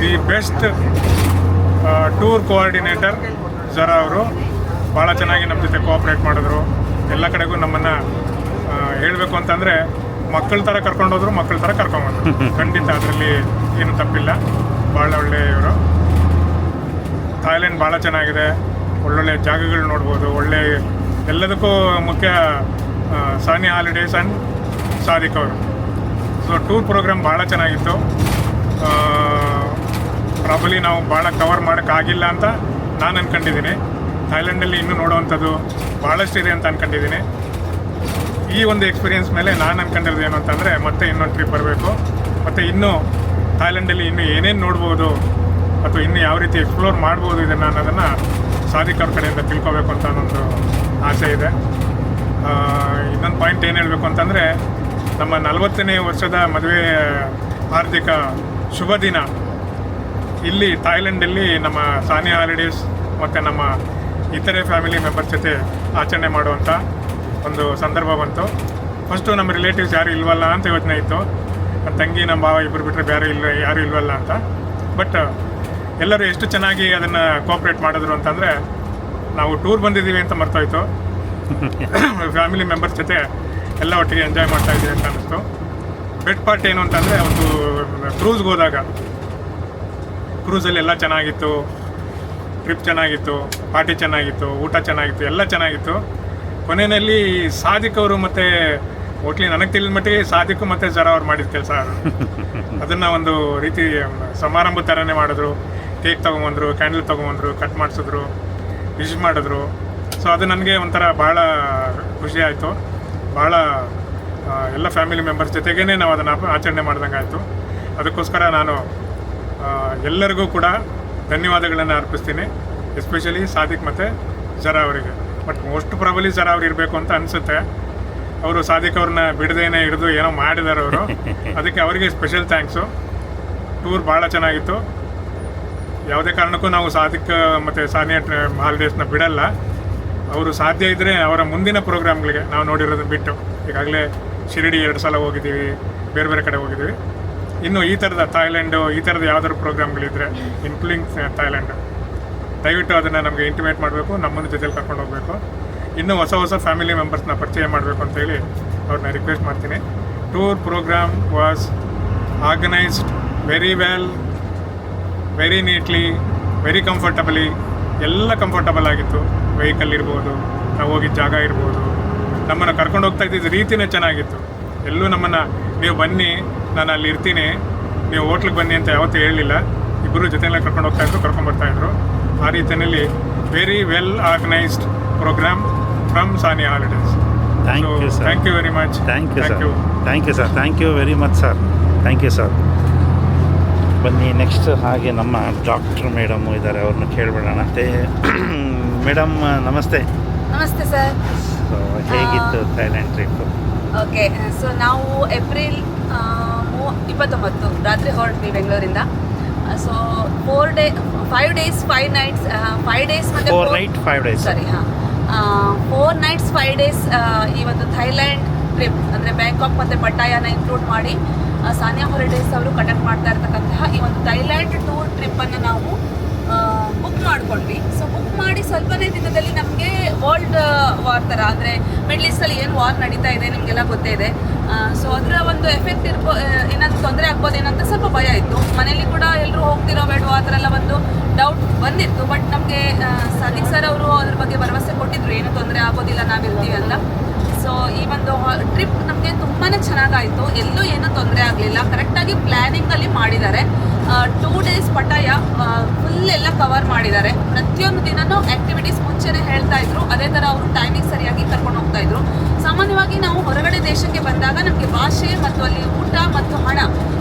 ದಿ ಬೆಸ್ಟ್ ಟೂರ್ ಕೋಆರ್ಡಿನೇಟರ್ ಜರಾ ಅವರು. ಭಾಳ ಚೆನ್ನಾಗಿ ನಮ್ಮ ಜೊತೆ ಕೋಆಪ್ರೇಟ್ ಮಾಡಿದ್ರು. ಎಲ್ಲ ಕಡೆಗೂ ನಮ್ಮನ್ನು ಹೇಳಬೇಕು ಅಂತಂದರೆ ಮಕ್ಕಳ ಥರ ಕರ್ಕೊಂಡೋದ್ರು, ಮಕ್ಕಳ ಥರ ಕರ್ಕೊಂಬಂದರು. ಖಂಡಿತ ಅದರಲ್ಲಿ ಏನು ತಪ್ಪಿಲ್ಲ. ಭಾಳ ಒಳ್ಳೆಯ ಇವರು. ಥಾಯ್ಲೆಂಡ್ ಭಾಳ ಚೆನ್ನಾಗಿದೆ. ಒಳ್ಳೊಳ್ಳೆ ಜಾಗಗಳು ನೋಡ್ಬೋದು. ಒಳ್ಳೆ ಎಲ್ಲದಕ್ಕೂ ಮುಖ್ಯ ಸಾನಿಯಾ ಹಾಲಿಡೇಸ್ ಆ್ಯಂಡ್ ಸಾದಿಕ್ ಅವರು. ಸೊ ಟೂರ್ ಪ್ರೋಗ್ರಾಮ್ ಭಾಳ ಚೆನ್ನಾಗಿತ್ತು. ಪ್ರಾಬಲಿ ನಾವು ಭಾಳ ಕವರ್ ಮಾಡೋಕ್ಕಾಗಿಲ್ಲ ಅಂತ ನಾನು ಅಂದ್ಕೊಂಡಿದ್ದೀನಿ. ಥಾಯ್ಲೆಂಡಲ್ಲಿ ಇನ್ನೂ ನೋಡುವಂಥದ್ದು ಭಾಳಷ್ಟಿದೆ ಅಂತ ಅಂದ್ಕೊಂಡಿದ್ದೀನಿ. ಈ ಒಂದು ಎಕ್ಸ್ಪೀರಿಯೆನ್ಸ್ ಮೇಲೆ ನಾನು ಅಂದ್ಕೊಂಡಿರೋದು ಏನು ಅಂತಂದರೆ ಮತ್ತೆ ಇನ್ನೊಂದು ಟ್ರಿಪ್ ಬರಬೇಕು, ಮತ್ತು ಇನ್ನೂ ಥಾಯ್ಲೆಂಡಲ್ಲಿ ಇನ್ನೂ ಏನೇನು ನೋಡ್ಬೋದು ಅಥವಾ ಇನ್ನೂ ಯಾವ ರೀತಿ ಎಕ್ಸ್ಪ್ಲೋರ್ ಮಾಡ್ಬೋದು ಇದನ್ನು ಅನ್ನೋದನ್ನು ಸಾದಿಕ್ ಅವ್ರ ಕಡೆಯಿಂದ ತಿಳ್ಕೊಬೇಕು ಅಂತ ಅನ್ನೊಂದು ಆಸೆ ಇದೆ. ಇನ್ನೊಂದು ಪಾಯಿಂಟ್ ಏನು ಹೇಳಬೇಕು ಅಂತಂದರೆ, ನಮ್ಮ 40ನೇ ವರ್ಷದ ಮದುವೆ ಹಾರ್ದಿಕ ಶುಭ ದಿನ ಇಲ್ಲಿ ಥಾಯ್ಲೆಂಡಲ್ಲಿ ನಮ್ಮ ಸಾನಿಯಾ ಹಾಲಿಡೇಸ್ ಮತ್ತು ನಮ್ಮ ಇತರೆ ಫ್ಯಾಮಿಲಿ ಮೆಂಬರ್ಸ್ ಜೊತೆ ಆಚರಣೆ ಮಾಡುವಂಥ ಒಂದು ಸಂದರ್ಭ ಬಂತು. ಫಸ್ಟು ನಮ್ಮ ರಿಲೇಟಿವ್ಸ್ ಯಾರು ಇಲ್ವಲ್ಲ ಅಂತ ಯೋಚನೆ ಇತ್ತು. ನನ್ನ ತಂಗಿ, ನಮ್ಮ ಭಾವ ಇಬ್ಬರು ಬಿಟ್ಟರೆ ಬೇರೆ ಯಾರು ಇಲ್ವಲ್ಲ ಅಂತ. ಬಟ್ ಎಲ್ಲರೂ ಎಷ್ಟು ಚೆನ್ನಾಗಿ ಅದನ್ನು ಕೋಆಪ್ರೇಟ್ ಮಾಡಿದ್ರು ಅಂತಂದರೆ, ನಾವು ಟೂರ್ ಬಂದಿದ್ದೀವಿ ಅಂತ ಮರ್ತೋಯ್ತು. ಫ್ಯಾಮಿಲಿ ಮೆಂಬರ್ಸ್ ಜೊತೆ ಎಲ್ಲ ಒಟ್ಟಿಗೆ ಎಂಜಾಯ್ ಮಾಡ್ತಾ ಇದ್ದೀವಿ ಅಂತ ಅನ್ನಿಸ್ತು. ಬೆಸ್ಟ್ ಪಾರ್ಟ್ ಏನು ಅಂತಂದರೆ, ಒಂದು ಕ್ರೂಸ್ಗೆ ಹೋದಾಗ ಕ್ರೂಸಲ್ಲಿ ಎಲ್ಲ ಚೆನ್ನಾಗಿತ್ತು. ಟ್ರಿಪ್ ಚೆನ್ನಾಗಿತ್ತು, ಪಾರ್ಟಿ ಚೆನ್ನಾಗಿತ್ತು, ಊಟ ಚೆನ್ನಾಗಿತ್ತು, ಎಲ್ಲ ಚೆನ್ನಾಗಿತ್ತು. ಕೊನೆಯಲ್ಲಿ ಸಾದಿಕ್ ಅವರು ಮತ್ತು ಒಟ್ಲಿ ನನಗೆ ತಿಳಿದ ಮಟ್ಟಿಗೆ ಸಾದಿಕ್ ಮತ್ತು ಜರಾ ಅವ್ರು ಮಾಡಿದ ಕೆಲಸ ಅದನ್ನು ಒಂದು ರೀತಿ ಸಮಾರಂಭ ಥರನೇ ಮಾಡಿದ್ರು. ಕೇಕ್ ತೊಗೊಂಬಂದರು, ಕ್ಯಾಂಡಲ್ ತೊಗೊಂಬಂದರು, ಕಟ್ ಮಾಡಿಸಿದ್ರು, ವಿಶ್ ಮಾಡಿದ್ರು. ಸೊ ಅದು ನನಗೆ ಒಂಥರ ಭಾಳ ಖುಷಿ ಆಯಿತು. ಭಾಳ ಎಲ್ಲ ಫ್ಯಾಮಿಲಿ ಮೆಂಬರ್ಸ್ ಜೊತೆಗೇ ನಾವು ಅದನ್ನು ಆಚರಣೆ ಮಾಡ್ದಂಗೆ ಆಯಿತು. ಅದಕ್ಕೋಸ್ಕರ ನಾನು ಎಲ್ಲರಿಗೂ ಕೂಡ ಧನ್ಯವಾದಗಳನ್ನು ಅರ್ಪಿಸ್ತೀನಿ. ಎಸ್ಪೆಷಲಿ ಸಾದಿಕ್ ಮತ್ತು ಜರಾ ಅವರಿಗೆ. ಬಟ್ ಮೋಸ್ಟ್ ಪ್ರಾಬಲಿ ಜರಾ ಅವ್ರು ಇರಬೇಕು ಅಂತ ಅನಿಸುತ್ತೆ. ಅವರು ಸಾದಿಕ್ ಅವ್ರನ್ನ ಬಿಡದೇನೆ ಹಿಡಿದು ಏನೋ ಮಾಡಿದ್ದಾರೆ ಅವರು. ಅದಕ್ಕೆ ಅವರಿಗೆ ಸ್ಪೆಷಲ್ ಥ್ಯಾಂಕ್ಸು. ಟೂರ್ ಭಾಳ ಚೆನ್ನಾಗಿತ್ತು. ಯಾವುದೇ ಕಾರಣಕ್ಕೂ ನಾವು ಸಾದಿಕ್ ಮತ್ತು ಸಾನಿಯಾ ಹಾಲಿಡೇಸ್ನ ಬಿಡಲ್ಲ. ಅವರು ಸಾಧ್ಯ ಇದ್ದರೆ ಅವರ ಮುಂದಿನ ಪ್ರೋಗ್ರಾಮ್ಗಳಿಗೆ ನಾವು ನೋಡಿರೋದನ್ನ ಬಿಟ್ಟು, ಈಗಾಗಲೇ ಶಿರಡಿ 2 ಸಲ ಹೋಗಿದ್ದೀವಿ, ಬೇರೆ ಬೇರೆ ಕಡೆ ಹೋಗಿದ್ದೀವಿ. ಇನ್ನು ಈ ಥರದ ಥಾಯ್ಲೆಂಡು, ಈ ಥರದ ಯಾವ್ದಾದ್ರು ಪ್ರೋಗ್ರಾಮ್ಗಳಿದ್ರೆ ಇನ್ಕ್ಲೂಡಿಂಗ್ ಥಾಯ್ಲೆಂಡ್, ದಯವಿಟ್ಟು ಅದನ್ನು ನಮಗೆ ಇಂಟಿಮೇಟ್ ಮಾಡಬೇಕು, ನಮ್ಮನ್ನು ಜೊತೆಲಿ ಕರ್ಕೊಂಡು ಹೋಗಬೇಕು. ಇನ್ನೂ ಹೊಸ ಫ್ಯಾಮಿಲಿ ಮೆಂಬರ್ಸ್ನ ಪರಿಚಯ ಮಾಡಬೇಕು ಅಂತೇಳಿ ಅವ್ರನ್ನ ರಿಕ್ವೆಸ್ಟ್ ಮಾಡ್ತೀನಿ. Tour programme was organised very well, very neatly, very comfortably. ಎಲ್ಲ ಕಂಫರ್ಟಬಲ್ ಆಗಿತ್ತು. ವೆಹಿಕಲ್ ಇರ್ಬೋದು, ನಾವು ಹೋಗಿದ್ದ ಜಾಗ ಇರ್ಬೋದು, ನಮ್ಮನ್ನು ಕರ್ಕೊಂಡು ಹೋಗ್ತಾ ಇದ್ದಿದ್ದು ರೀತಿಯೇ ಚೆನ್ನಾಗಿತ್ತು. ಎಲ್ಲೂ ನಮ್ಮನ್ನು ನೀವು ಬನ್ನಿ, ನಾನು ಅಲ್ಲಿ ಇರ್ತೀನಿ, ನೀವು ಹೋಟ್ಲಿಗೆ ಬನ್ನಿ ಅಂತ ಯಾವತ್ತೂ ಹೇಳಲಿಲ್ಲ. ಇಬ್ಬರು ಜೊತೆಯಲ್ಲೇ ಕರ್ಕೊಂಡು ಹೋಗ್ತಾಯಿದ್ರು, ಕರ್ಕೊಂಡ್ಬರ್ತಾಯಿದ್ರು. ಆ ರೀತಿಯಲ್ಲಿ very well organised programme from Sania holidays. Thank you very much. Thank you sir. Thank you very much sir. Thank you sir. ಬನ್ನಿ ನೆಕ್ಸ್ಟ್ ಹಾಗೆ ನಮ್ಮ ಡಾಕ್ಟರ್ ಮೇಡಮು ಇದ್ದಾರೆ, ಅವ್ರನ್ನ ಕೇಳಿಬಿಡೋಣ. ಮೇಡಮ್ ನಮಸ್ತೆ. ನಮಸ್ತೆ ಸರ್. ಸೊ ಹೇಗಿತ್ತು ಥೈಲ್ಯಾಂಡ್ ಟ್ರಿಪ್? ಓಕೆ, ಸೊ ನಾವು April 29 ರಾತ್ರಿ ಹೊರಟ್ವಿ ಬೆಂಗಳೂರಿಂದ. ಸೊ 5 days 5 nights 5 days ಮತ್ತು 4 nights 5 days ಸಾರಿ 4 nights 5 days ಈ ಒಂದು ಥೈಲ್ಯಾಂಡ್ ಟ್ರಿಪ್ ಅಂದರೆ ಬ್ಯಾಂಕಾಕ್ ಮತ್ತು ಪಟ್ಟಾಯನ ಇನ್ಕ್ಲೂಡ್ ಮಾಡಿ ಸಾನಿಯಾ ಹಾಲಿಡೇಸ್ ಅವರು ಕಂಡಕ್ಟ್ ಮಾಡ್ತಾ ಇರ್ತಕ್ಕಂತಹ ಈ ಒಂದು ಥೈಲ್ಯಾಂಡ್ ಟೂರ್ ಟ್ರಿಪ್ಪನ್ನು ನಾವು ಬುಕ್ ಮಾಡ್ಕೊಂಡ್ವಿ. ಸೊ ಬುಕ್ ಮಾಡಿ ಸ್ವಲ್ಪನೇ ದಿನದಲ್ಲಿ ನಮಗೆ ವರ್ಲ್ಡ್ ವಾರ್ ಥರ, ಅಂದರೆ ಮಿಡ್ಲ್ ಈಸ್ಟಲ್ಲಿ ಏನು ವಾರ್ ನಡೀತಾ ಇದೆ ನಿಮಗೆಲ್ಲ ಗೊತ್ತೇ ಇದೆ. ಸೊ ಅದರ ಒಂದು ಎಫೆಕ್ಟ್ ಏನಾದರೂ ತೊಂದರೆ ಆಗ್ಬೋದೇನಂತ ಸ್ವಲ್ಪ ಭಯ ಇತ್ತು. ಮನೇಲಿ ಕೂಡ ಎಲ್ಲರೂ ಹೋಗ್ತಿರೋ ಬೇಡವೋ ಆ ಥರ ಎಲ್ಲ ಒಂದು ಡೌಟ್ ಬಂದಿತ್ತು. ಬಟ್ ನಮಗೆ ಸಾದಿಕ್ ಸರ್ ಅವರು ಅದ್ರ ಬಗ್ಗೆ ಭರವಸೆ ಕೊಟ್ಟಿದ್ರು, ಏನೂ ತೊಂದರೆ ಆಗೋದಿಲ್ಲ, ನಾವಿರ್ತೀವಿ ಅಂತ. ಸೊ ಈ ಒಂದು ಟ್ರಿಪ್ ನಮಗೆ ತುಂಬಾ ಚೆನ್ನಾಗಾಯಿತು. ಎಲ್ಲೂ ಏನೂ ತೊಂದರೆ ಆಗಲಿಲ್ಲ. ಕರೆಕ್ಟಾಗಿ ಪ್ಲ್ಯಾನಿಂಗಲ್ಲಿ ಮಾಡಿದ್ದಾರೆ. 2 days ಪಟಾಯ ಫುಲ್ ಎಲ್ಲ ಕವರ್ ಮಾಡಿದ್ದಾರೆ. ಪ್ರತಿಯೊಂದು ದಿನನೂ ಆ್ಯಕ್ಟಿವಿಟೀಸ್ ಮುಂಚೆನೇ ಹೇಳ್ತಾ ಇದ್ರು. ಅದೇ ಥರ ಅವರು ಟೈಮಿಂಗ್ ಸರಿಯಾಗಿ ಕರ್ಕೊಂಡು ಹೋಗ್ತಾ ಇದ್ರು. ಸಾಮಾನ್ಯವಾಗಿ ನಾವು ಹೊರಗಡೆ ದೇಶಕ್ಕೆ ಬಂದಾಗ ನಮಗೆ ಭಾಷೆ ಮತ್ತು ಅಲ್ಲಿ ಊಟ ಮತ್ತು ಹಣ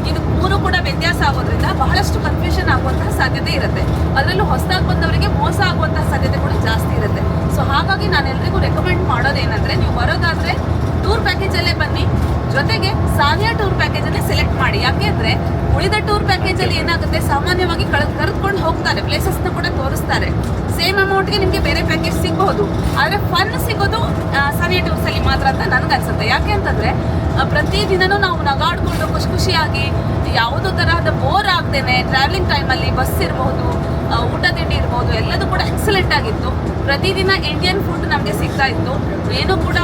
ಇದು 3 ಕೂಡ ವ್ಯತ್ಯಾಸ ಆಗೋದ್ರಿಂದ ಬಹಳಷ್ಟು ಕನ್ಫ್ಯೂಷನ್ ಆಗುವಂತಹ ಸಾಧ್ಯತೆ ಇರುತ್ತೆ. ಅದರಲ್ಲೂ ಹೊಸದಾಗಿ ಬಂದವರಿಗೆ ಮೋಸ ಆಗುವಂತಹ ಸಾಧ್ಯತೆ ಕೂಡ ಜಾಸ್ತಿ ಇರುತ್ತೆ. ಸೊ ಹಾಗಾಗಿ ನಾನು ಎಲ್ರಿಗೂ ರೆಕಮೆಂಡ್ ಮಾಡೋದೇನೆಂದರೆ, ನೀವು ಬರೋದಾದರೆ ಟೂರ್ ಪ್ಯಾಕೇಜಲ್ಲೇ ಬನ್ನಿ. ಜೊತೆಗೆ ಸಾನಿಯಾ ಟೂರ್ ಪ್ಯಾಕೇಜನ್ನೇ ಸೆಲೆಕ್ಟ್ ಮಾಡಿ. ಯಾಕೆಂದರೆ ಉಳಿದ ಟೂರ್ ಪ್ಯಾಕೇಜಲ್ಲಿ ಏನಾಗುತ್ತೆ, ಸಾಮಾನ್ಯವಾಗಿ ಕರೆದುಕೊಂಡು ಹೋಗ್ತಾರೆ, ಪ್ಲೇಸಸ್ನ ಕೂಡ ತೋರಿಸ್ತಾರೆ. ಸೇಮ್ ಅಮೌಂಟ್ಗೆ ನಿಮಗೆ ಬೇರೆ ಪ್ಯಾಕೇಜ್ ಸಿಗ್ಬೋದು, ಆದರೆ ಫನ್ ಸಿಗೋದು ಸಾನಿಯಾ ಟೂರ್ಸಲ್ಲಿ ಮಾತ್ರ ಅಂತ ನನಗನ್ಸುತ್ತೆ. ಯಾಕೆ ಅಂತಂದರೆ ಪ್ರತಿದಿನವೂ ನಾವು ನಗಾಡ್ಕೊಂಡು ಖುಷಿಯಾಗಿ ಯಾವುದೋ ತರಹದ ಬೋರ್ ಆಗದೇನೆ ಟ್ರಾವೆಲಿಂಗ್ ಟೈಮಲ್ಲಿ ಬಸ್ ಇರ್ಬೋದು, ಊಟ ತಿಂಡಿ ಇರ್ಬೋದು, ಎಲ್ಲದೂ ಕೂಡ ಎಕ್ಸಲೆಂಟ್ ಆಗಿತ್ತು. ಪ್ರತಿದಿನ ಇಂಡಿಯನ್ ಫುಡ್ ನಮಗೆ ಸಿಗ್ತಾ ಇತ್ತು, ಏನೂ ಕೂಡ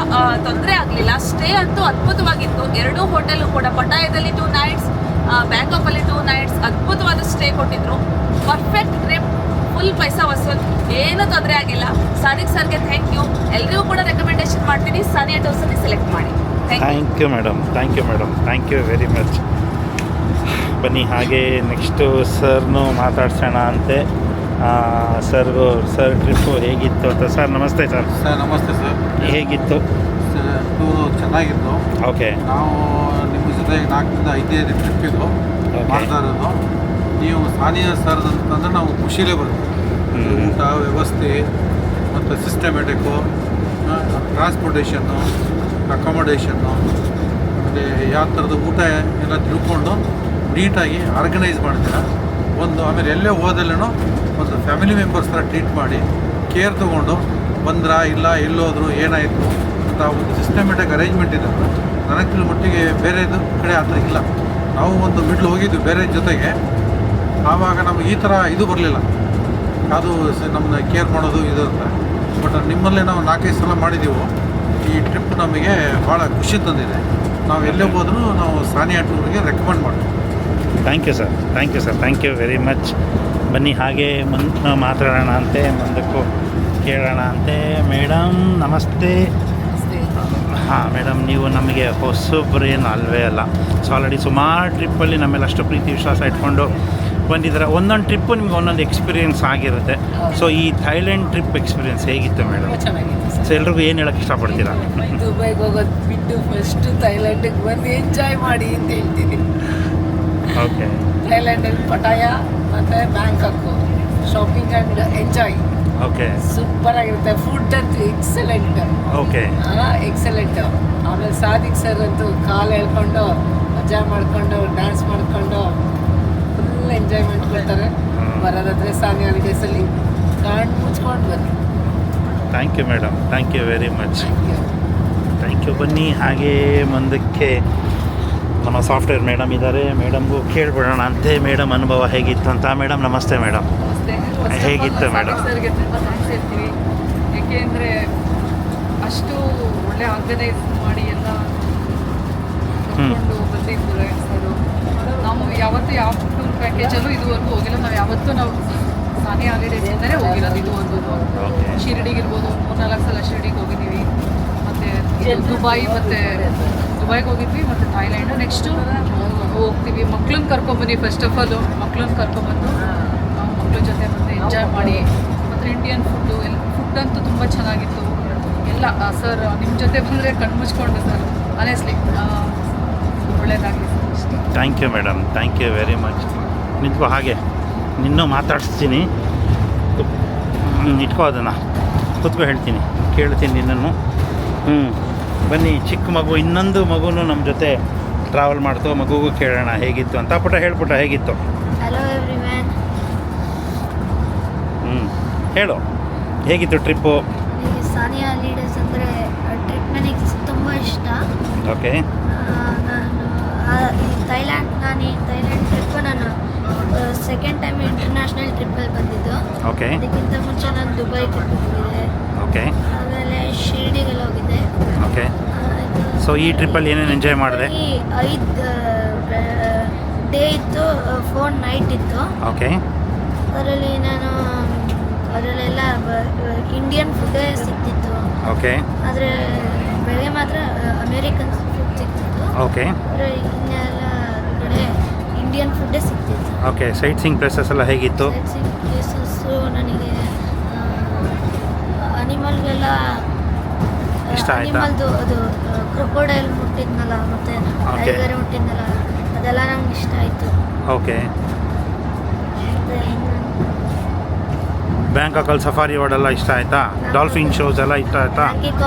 ತೊಂದರೆ ಆಗಲಿಲ್ಲ. ಸ್ಟೇ ಅಂತೂ ಅದ್ಭುತವಾಗಿತ್ತು. ಎರಡೂ ಹೋಟೆಲು ಕೂಡ ಪಟಾಯದಲ್ಲಿ 2 ನೈಟ್ಸ್, ಬ್ಯಾಂಕಾಕಲ್ಲಿ 2 ನೈಟ್ಸ್ ಅದ್ಭುತವಾದ ಸ್ಟೇ ಕೊಟ್ಟಿದ್ರು. ಪರ್ಫೆಕ್ಟ್ ಟ್ರಿಪ್, ಫುಲ್ ಪೈಸಾ ವಸೂಲ್, ಏನೂ ತೊಂದರೆ ಆಗಿಲ್ಲ. ಸಾದಿಕ್ ಸರ್ಗೆ ಥ್ಯಾಂಕ್ ಯು. ಎಲ್ರಿಗೂ ಕೂಡ ರೆಕಮೆಂಡೇಶನ್ ಮಾಡ್ತೀನಿ, ಸಾನಿಯಾ ಟೂರ್ಸಲ್ಲಿ ಸೆಲೆಕ್ಟ್ ಮಾಡಿ. Thank you madam, thank you very much. ಬನ್ನಿ ಹಾಗೆ ನೆಕ್ಸ್ಟು ಸರ್ನು ಮಾತಾಡ್ಸೋಣ ಅಂತೆ. ಸರ್ ಟ್ರಿಪ್ಪು ಹೇಗಿತ್ತು ಅಂತ. ಸರ್ ನಮಸ್ತೆ ಸರ್. ಸರ್ ನಮಸ್ತೆ ಸರ್. ಹೇಗಿತ್ತು? ಟೂರು ಚೆನ್ನಾಗಿತ್ತು. ಓಕೆ. ನಾವು ನಿಮ್ಮ ಜೊತೆ 4-5 ಟ್ರಿಪ್ ಇದು ಮಾಡ್ತಾ ಇರೋದು. ನೀವು ಸಾನಿಯಾ ಸರ್ ಅಂತಂದರೆ ನಾವು ಖುಷಿಲೇ ಬರ್ತೀವಿ. ಊಟ ವ್ಯವಸ್ಥೆ ಮತ್ತು ಸಿಸ್ಟಮೆಟಿಕ್ಕು, ಟ್ರಾನ್ಸ್ಪೋರ್ಟೇಷನ್ನು, ಅಕಾಮಡೇಷನ್ನು, ಮತ್ತು ಯಾವ ಥರದ ಊಟ ಎಲ್ಲ ತಿಳ್ಕೊಂಡು ನೀಟಾಗಿ ಆರ್ಗನೈಸ್ ಮಾಡ್ತೀರ. ಆಮೇಲೆ ಎಲ್ಲೇ ಹೋದಲ್ಲೂ ಒಂದು ಫ್ಯಾಮಿಲಿ ಮೆಂಬರ್ಸ್ ಥರ ಟ್ರೀಟ್ ಮಾಡಿ ಕೇರ್ ತೊಗೊಂಡು ಬಂದ್ರಾ ಇಲ್ಲ ಎಲ್ಲೋದ್ರು ಏನಾಯಿತು ಅಂತ ಒಂದು ಸಿಸ್ಟಮೆಟಿಕ್ ಅರೇಂಜ್ಮೆಂಟ್ ಇದೆ. ನನಗೆ ತಿಳಿದ ಮಟ್ಟಿಗೆ ಬೇರೆದು ಕಡೆ ಆ ಥರ ಇಲ್ಲ. ನಾವು ಒಂದು ಮಿಡ್ಲ್ ಹೋಗಿದ್ವಿ ಬೇರೆ ಜೊತೆಗೆ, ಆವಾಗ ನಮಗೆ ಈ ಥರ ಇದು ಬರಲಿಲ್ಲ, ಅದು ನಮ್ಮನ್ನ ಕೇರ್ ಮಾಡೋದು ಇದು ಅಂತ. ಬಟ್ ನಿಮ್ಮಲ್ಲೇ ನಾವು 4-5 ಸಲ ಮಾಡಿದ್ದೀವಿ. ಈ ಟ್ರಿಪ್ ನಮಗೆ ಭಾಳ ಖುಷಿ ತಂದಿದೆ. ನಾವು ಎಲ್ಲೇ ಹೋದ್ರೂ ನಾವು ಸಾನಿಯಾ ಟೂರ್ಗೆ ರೆಕಮೆಂಡ್ ಮಾಡ್ತೀವಿ. Thank you very much. ಬನ್ನಿ ಹಾಗೆ ಮಾತಾಡೋಣ ಅಂತೆ, ಮುಂದಕ್ಕೂ ಕೇಳೋಣ ಅಂತೆ. ಮೇಡಮ್ ನಮಸ್ತೆ. ಹಾಂ ಮೇಡಮ್, ನೀವು ನಮಗೆ ಹೊಸಬ್ರೇನು ಅಲ್ವೇ ಅಲ್ಲ. ಸೊ ಆಲ್ರೆಡಿ ಸುಮಾರು ಟ್ರಿಪ್ಪಲ್ಲಿ ನಮ್ಮೇಲೆ ಅಷ್ಟು ಪ್ರೀತಿ ವಿಶ್ವಾಸ ಇಟ್ಕೊಂಡು ಬಂದಿದ್ದಾರೆ. ಒಂದೊಂದು ಟ್ರಿಪ್ಪು ನಿಮ್ಗೆ ಒಂದೊಂದು ಎಕ್ಸ್ಪೀರಿಯೆನ್ಸ್ ಆಗಿರುತ್ತೆ. ಸೊ ಈ ಥೈಲ್ಯಾಂಡ್ ಟ್ರಿಪ್ ಎಕ್ಸ್ಪೀರಿಯೆನ್ಸ್ ಹೇಗಿತ್ತು ಮೇಡಮ್? ಚೆನ್ನಾಗಿತ್ತು ಸೊ ಎಲ್ರಿಗೂ ಏನು ಹೇಳೋಕ್ಕೆ ಇಷ್ಟಪಡ್ತೀರಾ? ದುಬೈಗೆ ಹೋಗೋದು ಬಿಟ್ಟು ಫಸ್ಟು ಥೈಲ್ಯಾಂಡಿಗೆ ಬಂದು ಎಂಜಾಯ್ ಮಾಡಿ ಅಂತ ಹೇಳ್ತೀನಿ. ಓಕೆ. ಥೈಲ್ಯಾಂಡಲ್ಲಿ ಪಟಾಯ ಮತ್ತು Bangkok, shopping and enjoy. Okay. Super ಆಗಿರುತ್ತೆ. ಫುಡ್ ಅಂತೂ ಎಕ್ಸಲೆಂಟ್. ಓಕೆ. ಎಕ್ಸಲೆಂಟ್. ಆಮೇಲೆ ಸಾದಿಕ್ ಸರ್ ಅಂತೂ ಕಾಲು ಹೇಳ್ಕೊಂಡು ಮಜಾ ಮಾಡಿಕೊಂಡು ಡ್ಯಾನ್ಸ್ ಮಾಡಿಕೊಂಡು ಫುಲ್ ಎಂಜಾಯ್ಮೆಂಟ್ ಕೊಡ್ತಾರೆ. ಬರೋದಾದರೆ ಸಾನಿಯಾ ಹಾಲಿಡೇಸಲ್ಲಿ ಕಣ್ಣು ಮುಚ್ಕೊಂಡು ಬನ್ನಿ. Thank you madam, thank you very much. Thank you. ಬನ್ನಿ ಹಾಗೆ ಮುಂದಕ್ಕೆ ನಮ್ಮ ಸಾಫ್ಟ್ವೇರ್ ಮೇಡಮ್ ಇದ್ದಾರೆ, ಮೇಡಮ್ಗೂ ಕೇಳ್ಬಿಡೋಣ ಅಂತೆ ಮೇಡಮ್ ಅನುಭವ ಹೇಗಿತ್ತು ಅಂತ. ಮೇಡಮ್ ನಮಸ್ತೆ. ಮೇಡಮ್ ಹೇಗಿತ್ತು ಮೇಡಮ್? ಸರ್ಗೆ ತುಂಬ ಥ್ಯಾಂಕ್ಸ್ ಹೇಳ್ತೀವಿ. ಏಕೆಂದರೆ ಅಷ್ಟು ಒಳ್ಳೆ ಆರ್ಗನೈಸ್ ಮಾಡಿ ಎಲ್ಲ ಕರ್ಕೊಂಡು ಬಂದಿದ್ದು ಸರು. ನಾವು ಯಾವತ್ತೂ ಯಾವ ಟೂರ್ ಪ್ಯಾಕೇಜಲ್ಲೂ ಇದುವರೆಗೂ ಹೋಗಿಲ್ಲ. ನಾವು ಸಾನಿಯಾ ಹಾಲಿಡೇಸ್ ಅಂತಲೇ ಹೋಗಿರೋದು ಇದುವರೆಗೂ. ಶಿರಡಿಗಿರ್ಬೋದು, 3-4 ಸಲ ಶಿರಡಿಗೆ ಹೋಗಿದ್ದೀವಿ. ಮತ್ತು ದುಬೈಗೆ ಹೋಗಿದ್ವಿ, ಮತ್ತು ಥೈಲ್ಯಾಂಡ್ ನೆಕ್ಸ್ಟು ಹೋಗ್ತೀವಿ. ಮಕ್ಳನ್ನ ಕರ್ಕೊಂಬನ್ನಿ. ಫಸ್ಟ್ ಆಫ್ ಆಲು ಮಕ್ಳನ್ನ ಕರ್ಕೊಂಬಂದು ನಾವು ಮಕ್ಳ ಜೊತೆ ಬಂದು ಎಂಜಾಯ್ ಮಾಡಿ. ಮತ್ತು ಇಂಡಿಯನ್ ಫುಡ್ ಅಂತೂ ತುಂಬ ಚೆನ್ನಾಗಿತ್ತು ಎಲ್ಲ. ಸರ್ ನಿಮ್ಮ ಜೊತೆ ಬಂದರೆ ಕಣ್ಮುಚ್ಕೊಂಡು ಸರ್ ಆನೆಸ್ಟ್ಲಿ ಒಳ್ಳೆಯದಾಗಲಿ ಸರ್. ಅಷ್ಟೇ. Thank you madam, thank you very much. ನಿಂತ್ಕೋ ಹಾಗೆ, ನಿನ್ನೂ ಮಾತಾಡಿಸ್ತೀನಿ. ಇಟ್ಕೋ ಅದನ್ನು, ಕೂತ್ಕೋ, ಹೇಳ್ತೀನಿ, ಕೇಳ್ತೀನಿ ನಿನ್ನನ್ನು. ಬನ್ನಿ. ಚಿಕ್ಕ ಮಗು, ಇನ್ನೊಂದು ಮಗುನು ನಮ್ಮ ಜೊತೆ ಟ್ರಾವೆಲ್ ಮಾಡ್ತು. ಮಗುಗೂ ಕೇಳೋಣ ಹೇಗಿತ್ತು ಅಂತ. ಪುಟ್ಟ ಹೇಳ್ಪುಟ್ಟ ಹೇಗಿತ್ತು? Hello everyone. ಹೇಳು ಹೇಗಿತ್ತು ಟ್ರಿಪ್ಪು? ನನಗೆ ಸಾನಿಯಾ ಹಾಲಿಡೇಸ್ ಅಂದರೆ ಟ್ರಿಪ್ ನನಗೆ ತುಂಬ ಇಷ್ಟ. ಓಕೆ. ನಾನು ಈ ಥೈಲ್ಯಾಂಡ್ ಟ್ರಿಪ್ಪು ನಾನು ಸೆಕೆಂಡ್ ಟೈಮ್ ಇಂಟರ್ನ್ಯಾಷನಲ್ ಟ್ರಿಪ್ಪಲ್ಲಿ ಬಂದಿದ್ದು. ಓಕೆ. ಅದಕ್ಕಿಂತ ಮುಂಚೆ ನಾನು ದುಬೈ ಟ್ರಿಪ್ ಹೋಗಿದ್ದೆ. ಓಕೆ. ಆಮೇಲೆ ಶಿರ್ಡಿಗೆಲ್ಲ ಹೋಗಿದ್ದೆ. ಓಕೆ. ಸೊ ಈ ಟ್ರಿಪ್ಪಲ್ಲಿ ಏನೇನು ಎಂಜಾಯ್ ಮಾಡಿದೆ? 5 ಡೇ ಇತ್ತು, 4 ನೈಟ್ ಇತ್ತು. ಓಕೆ. ಅದರಲ್ಲೆಲ್ಲ ಇಂಡಿಯನ್ ಫುಡ್ಡೇ ಸಿಗ್ತಿತ್ತು. ಓಕೆ. ಆದರೆ ಬೆಳಗ್ಗೆ ಮಾತ್ರ ಅಮೇರಿಕನ್ ಫುಡ್ ಸಿಗ್ತಿತ್ತು. ಓಕೆ. ಆದರೆ ಇನ್ನೆಲ್ಲ ಕಡೆ ಇಂಡಿಯನ್ ಫುಡ್ಡೇ ಸಿಗ್ತಿತ್ತು. ಓಕೆ. ಸೈಟ್ ಸೀಯಿಂಗ್ ಪ್ಲೇಸಸ್ ಎಲ್ಲ ಹೇಗಿತ್ತು? ಸೈಟ್ ಸೀಯಿಂಗ್ ಪ್ಲೇಸಸ್ಸು ನನಗೆ ಅನಿಮಲ್ಗೆಲ್ಲ ಇಷ್ಟ ಆಯ್ತಾ? ಅನಿಮಲ್ದು ಅದು ಕ್ರೊಕೊಡೈಲ್ ಮುಟ್ಟಿದ್ನಲ್ಲ, ಮತ್ತು ಟೈಗರ್ ಮುಟ್ಟಿದ್ನಲ್ಲ, ಅದೆಲ್ಲ ನಂಗೆ ಇಷ್ಟ ಆಯಿತು. ಓಕೆ. ಬ್ಯಾಂಕಾಕಲ್ಲಿ ಸಫಾರಿ ವರ್ಲ್ಡ್ ಇಷ್ಟ ಆಯಿತಾ? ಡಾಲ್ಫಿನ್ ಶೋಸ್ ಎಲ್ಲ ಇಷ್ಟ ಆಯಿತಾ?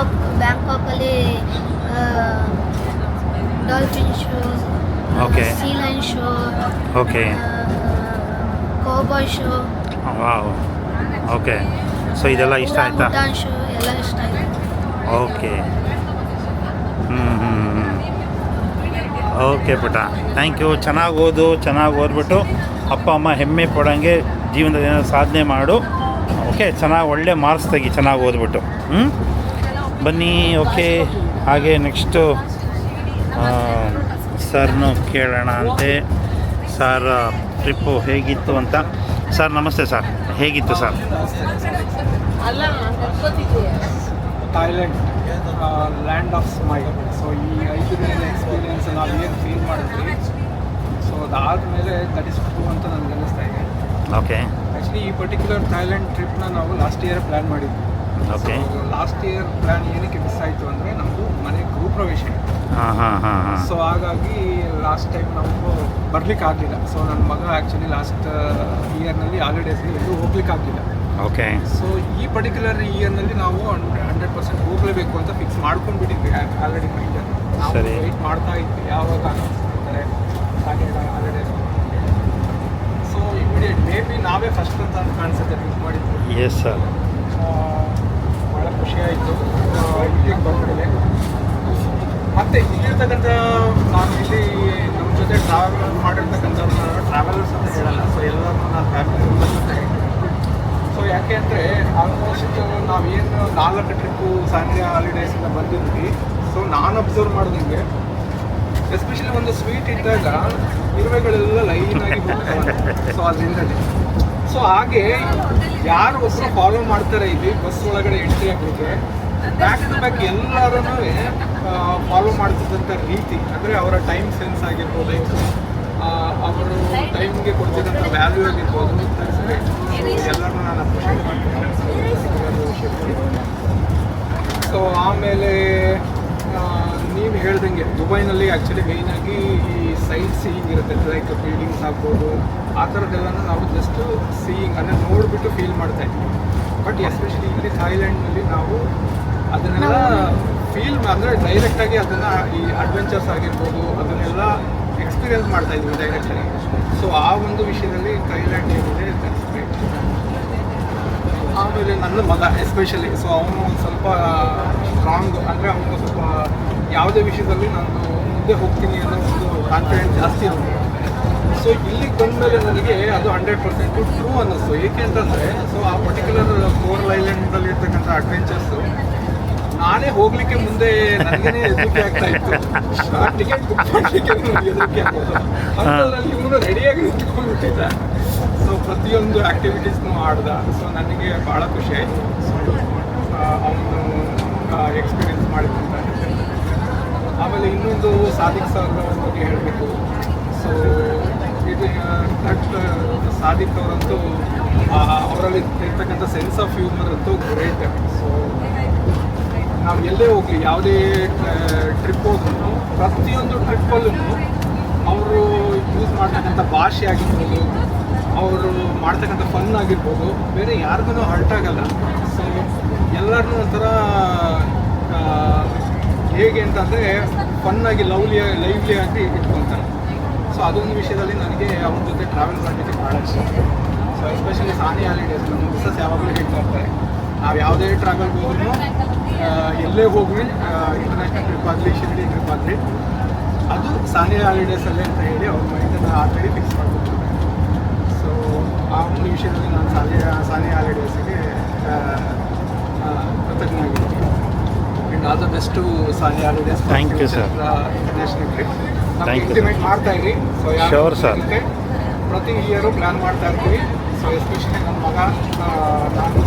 ಬ್ಯಾಂಕಾಕಲ್ಲಿ dolphin show, okay sea lion show, okay cowboy show, wow okay. So ಇದೆಲ್ಲ ಇಷ್ಟ ಆಯಿತಾ? ಭೂಟಾನ್ ಶೋ ಎಲ್ಲ ಇಷ್ಟ ಆಯಿತು. ಓಕೆ ಓಕೆ ಪುಟ, ಥ್ಯಾಂಕ್ ಯು. ಚೆನ್ನಾಗಿ ಓದು, ಚೆನ್ನಾಗಿ ಓದ್ಬಿಟ್ಟು ಅಪ್ಪ ಅಮ್ಮ ಹೆಮ್ಮೆ ಪಡೋಂಗೆ ಜೀವನದಲ್ಲಿ ಏನೋ ಸಾಧನೆ ಮಾಡು. ಓಕೆ, ಚೆನ್ನಾಗಿ ಒಳ್ಳೆ ಮಾರ್ಕ್ಸ್ ತೆಗಿ, ಚೆನ್ನಾಗಿ ಓದ್ಬಿಟ್ಟು. ಬನ್ನಿ. ಓಕೆ, ಹಾಗೆ ನೆಕ್ಸ್ಟು ಸರ್ನು ಕೇಳೋಣ ಅಂತೆ. ಸರ್ ಟ್ರಿಪ್ಪು ಹೇಗಿತ್ತು ಅಂತ. ಸರ್ ನಮಸ್ತೆ ಸರ್, ಹೇಗಿತ್ತು sir? Thailand land of smile. So ಈ 5 ದಿನದ ಎಕ್ಸ್ಪೀರಿಯೆನ್ಸ್ ನಾವು ಏನು ಫೀಲ್ ಮಾಡಿದ್ವಿ, ಸೊ ಅದಾದಮೇಲೆ ದಟ್ ಇಸ್ ಟ್ರೂ ಅಂತ ನನಗೆ ಅನ್ನಿಸ್ತಾ ಇದೆ. ಓಕೆ. ಆ್ಯಕ್ಚುಲಿ ಈ ಪರ್ಟಿಕ್ಯುಲರ್ ಥೈಲ್ಯಾಂಡ್ ಟ್ರಿಪ್ನ ನಾವು ಲಾಸ್ಟ್ ಇಯರ್ ಪ್ಲ್ಯಾನ್ ಮಾಡಿದ್ವಿ. ಓಕೆ. ಲಾಸ್ಟ್ ಇಯರ್ ಪ್ಲ್ಯಾನ್ ಏನಕ್ಕೆ ಮಿಸ್ ಆಯಿತು ಅಂದರೆ ನಮ್ಮದು ಮನೆ ಗೃಹಪ್ರವೇಶ. ಸೊ ಹಾಗಾಗಿ ಲಾಸ್ಟ್ ಟೈಮ್ ನಾವು ಬರ್ಲಿಕ್ಕೆ ಆಗಲಿಲ್ಲ. ಸೊ ನನ್ನ ಮಗ ಆ್ಯಕ್ಚುಲಿ ಲಾಸ್ಟ್ ಇಯರ್ನಲ್ಲಿ ಹಾಲಿಡೇಸ್ಗೆ ಎಲ್ಲೂ ಹೋಗ್ಲಿಕ್ಕೆ ಆಗಲಿಲ್ಲ. ಓಕೆ. ಸೊ ಈ ಪರ್ಟಿಕ್ಯುಲರ್ ಇಯರ್ನಲ್ಲಿ ನಾವು 100% ಹೋಗಲೇಬೇಕು ಅಂತ ಫಿಕ್ಸ್ ಮಾಡ್ಕೊಂಡ್ಬಿಟ್ಟಿದ್ವಿ ಆಲ್ರೆಡಿ ಮೈಂಡಲ್ಲಿ. ನಾವು ವೆಯ್ಟ್ ಮಾಡ್ತಾ ಇದ್ವಿ ಯಾವಾಗ ಅಂತಾರೆ holidays. So immediate may be ನಾವೇ ಫಸ್ಟ್ ಅಂತ ಕಾಣಿಸುತ್ತೆ ಫಿಕ್ಸ್ ಮಾಡಿದ್ವಿ. Yes sir. ಭಾಳ ಖುಷಿಯಾಯಿತು ಇಲ್ಲಿಗೆ ಬಂದ್ಮೇಲೆ. ಮತ್ತು ಇಲ್ಲಿರ್ತಕ್ಕಂಥ ನಾನು ಇಲ್ಲಿ ನಮ್ಮ ಜೊತೆ ಟ್ರಾವೆಲ್ ಮಾಡಿರ್ತಕ್ಕಂಥ ಟ್ರಾವೆಲರ್ಸ್ ಅಂತ ಹೇಳಲ್ಲ. ಸೊ ಎಲ್ಲರೂ ನಾನು ಫ್ಯಾಮಿಲಿ ಮೆಂಬರ್ಸ್ ಅಂತ ಹೇಳ್ತೀನಿ. ಸೊ ಯಾಕೆ ಅಂದರೆ ಆಲ್ಮೋಸ್ಟ್ ನಾವೇನು 4 ಟ್ರಿಪ್ಪು ಸಾನಿಯಾ ಹಾಲಿಡೇಸಿಂದ ಬಂದಿದ್ವಿ. ಸೊ ನಾನು ಅಬ್ಸರ್ವ್ ಮಾಡಿದಂಗೆ ಎಸ್ಪೆಷಲಿ ಒಂದು ಸ್ವೀಟ್ ಇದ್ದಾಗ ಇರುವೆಗಳೆಲ್ಲ ಲೈನಾಗಿ ಹೋಗ್ತವೆ. ಸೊ ಅದರಿಂದಲೇ ಸೊ ಹಾಗೆ ಯಾರು ಒಬ್ಬರು ಫಾಲೋ ಮಾಡ್ತಾರೆ ಇಲ್ಲಿ ಬಸ್ ಒಳಗಡೆ ಎಂಟ್ರಿ ಆಗಲಿಕ್ಕೆ, ಬ್ಯಾಕ್ ಟು ಬ್ಯಾಕ್ ಎಲ್ಲರೂ ಫಾಲೋ ಮಾಡ್ತಿದ್ದಂಥ ರೀತಿ ಅಂದರೆ ಅವರ ಟೈಮ್ ಸೆನ್ಸ್ ಆಗಿರ್ಬೋದು, ಅವರು ಟೈಮ್ಗೆ ಕೊಡ್ತಿದ್ದಂಥ ವ್ಯಾಲ್ಯೂ ಆಗಿರ್ಬೋದು, ಎಲ್ಲರೂ ನಾನು ಅಪ್ರಿಷಿಯೇಟ್ ಮಾಡ್ತೀನಿ. ಸೊ ಆಮೇಲೆ ನೀವು ಹೇಳ್ದಂಗೆ ದುಬೈನಲ್ಲಿ ಆ್ಯಕ್ಚುಲಿ ಮೇಯ್ನಾಗಿ ಈ ಸೈಟ್ ಸೀಯಿಂಗ್ ಇರುತ್ತೆ. ಲೈಕ್ ಬಿಲ್ಡಿಂಗ್ಸ್ ಆಗ್ಬೋದು, ಆ ಥರದ್ದೆಲ್ಲನೂ ನಾವು ಜಸ್ಟ್ ಸೀಯಿಂಗ್ ಅಂದರೆ ನೋಡಿಬಿಟ್ಟು ಫೀಲ್ ಮಾಡ್ತಾ ಇದ್ವಿ. ಬಟ್ ಎಸ್ಪೆಷಲಿ ಇಲ್ಲಿ ಥೈಲ್ಯಾಂಡ್ನಲ್ಲಿ ನಾವು ಅದನ್ನೆಲ್ಲ ಫೀಲ್ ಅಂದರೆ ಡೈರೆಕ್ಟಾಗಿ ಅದನ್ನು ಈ ಅಡ್ವೆಂಚರ್ಸ್ ಆಗಿರ್ಬೋದು ಅದನ್ನೆಲ್ಲ ಎಕ್ಸ್ಪೀರಿಯೆನ್ಸ್ ಮಾಡ್ತಾ ಇದ್ವಿ ಡೈರೆಕ್ಟಾಗಿ. ಸೊ ಆ ಒಂದು ವಿಷಯದಲ್ಲಿ ಥೈಲ್ಯಾಂಡ್ ಏನಿದೆ ಗ್ರೇಟ್. ಆಮೇಲೆ ನನ್ನ ಮಗ ಎಸ್ಪೆಷಲಿ ಸೊ ಅವನು ಒಂದು ಸ್ವಲ್ಪ ಸ್ಟ್ರಾಂಗ್ ಅಂದರೆ ಅವನು ಸ್ವಲ್ಪ ಯಾವುದೇ ವಿಷಯದಲ್ಲಿ ನಾನು ಮುಂದೆ ಹೋಗ್ತೀನಿ ಅನ್ನೋ ಒಂದು ಕಾನ್ಫಿಡೆನ್ಸ್ ಜಾಸ್ತಿ ಅವನಿಗೆ. ಸೊ ಇಲ್ಲಿಗೆ ಬಂದಮೇಲೆ ನನಗೆ ಅದು 100% ಟ್ರೂ ಅನ್ನಿಸ್ತು. ಏಕೆ ಅಂತಂದರೆ ಸೊ ಆ ಪರ್ಟಿಕ್ಯುಲರ್ ಕೋರಲ್ ಐಲ್ಯಾಂಡಲ್ಲಿ ಇರ್ತಕ್ಕಂಥ ಅಡ್ವೆಂಚರ್ಸು ನಾನೇ ಹೋಗಲಿಕ್ಕೆ ಮುಂದೆ ನನಗೇ ಹೆದರಿಕೆ ಆಗ್ತಾ ಇತ್ತು. ಟಿಕೆಟ್ ಬುಕ್ ಮಾಡಲಿಕ್ಕೆ ಹೆದರಿಕೆ ಆಗೋದು. ಅಂಥದ್ರಲ್ಲಿ ಇವನು ರೆಡಿಯಾಗಿ ನಿಂತ್ಕೊಂಡ್ಬಿಟ್ಟಿದ್ದ. ಸೊ ಪ್ರತಿಯೊಂದು ಆ್ಯಕ್ಟಿವಿಟೀಸ್ನೂ ಆಡ್ದ. ಸೊ ನನಗೆ ಭಾಳ ಖುಷಿ ಆಯಿತು. ಸೊ ಅವನು ಎಕ್ಸ್ಪೀರಿಯೆನ್ಸ್ ಮಾಡಿದಂತ. ಆಮೇಲೆ ಇನ್ನೊಂದು ಸಾದಿಕ್ ಸರ್ ಬಗ್ಗೆ ಹೇಳಬೇಕು. ಸೊ ಇದು ಸಾದಿಕ್ ಅವರಂತೂ ಅವರಲ್ಲಿ ಇರ್ತಕ್ಕಂಥ ಸೆನ್ಸ್ ಆಫ್ ಹ್ಯೂಮರ್ ಅಂತೂ ಗ್ರೇಟ್. ಸೊ ನಾವು ಎಲ್ಲೇ ಹೋಗಲಿ ಯಾವುದೇ ಟ್ರಿಪ್ ಹೋದ್ರೂ ಪ್ರತಿಯೊಂದು ಟ್ರಿಪ್ಪಲ್ಲೂ ಅವರು ಯೂಸ್ ಮಾಡ್ತಕ್ಕಂಥ ಭಾಷೆ ಆಗಿರ್ಬೋದು, ಅವರು ಮಾಡ್ತಕ್ಕಂಥ ಫನ್ ಆಗಿರ್ಬೋದು, ಬೇರೆ ಯಾರಿಗೂ ಹರ್ಟ್ ಆಗಲ್ಲ. ಸೊ ಎಲ್ಲರನ್ನೂ ಒಂಥರ ಹೇಗೆ ಅಂತಂದರೆ ಫನ್ನಾಗಿ ಲೈವ್ಲಿ ಆಗಿ ಇಟ್ಕೊತಾರೆ. ಸೊ ಅದೊಂದು ವಿಷಯದಲ್ಲಿ ನನಗೆ ಅವ್ರ ಜೊತೆ ಟ್ರಾವೆಲ್ ಮಾಡಲಿಕ್ಕೆ ಭಾಳ ಇಷ್ಟ. ಸೊ ಎಸ್ಪೆಷಲಿ ಸಾನಿಯಾ ಹಾಲಿಡೇಸ್ ನಮ್ಮ ಮಿಸ್ಸಸ್ ಯಾವಾಗಲೂ ಹೇಳ್ತಾ ಇರ್ತಾರೆ, ನಾವು ಯಾವುದೇ ಟ್ರಾವೆಲ್ಗೆ ಹೋದ್ರೂ ಎಲ್ಲೇ ಹೋಗ್ವಿ, ಇಂಟರ್ನ್ಯಾಷನಲ್ ಟ್ರಿಪ್ ಆಗಲಿ ಶಿರಡಿ ಟ್ರಿಪ್ ಆಗಲಿ, ಅದು ಸಾನಿಯಾ ಹಾಲಿಡೇಸಲ್ಲೇ ಅಂತ ಹೇಳಿ ಅವ್ರ ಮೈಂಡನ್ನು ಆಲ್ರೆಡಿ ಫಿಕ್ಸ್ ಮಾಡ್ಕೊತಾರೆ. ಸೊ ಆ ಒಂದು ವಿಷಯದಲ್ಲಿ ನಾನು ಸಾನಿಯಾ ಹಾಲಿಡೇಸ್ಗೆ ಕೃತಜ್ಞನಾಗಿದ್ದೀನಿ. And all the best Sania holidays. Thank you sir. International trip ನಮ್ಗೆ ಇಂಟಿಮೇಟ್ ಮಾಡ್ತಾ ಇರಿ. ಸೊ ಶೋರ್ ಸರ್, ಪ್ರತಿ ಇಯರು ಪ್ಲ್ಯಾನ್ ಮಾಡ್ತಾ ಇರ್ತೀವಿ. ಸೊ ಎಸ್ಪೆಷಲಿ ನನ್ನ ಮಗ ನಾನು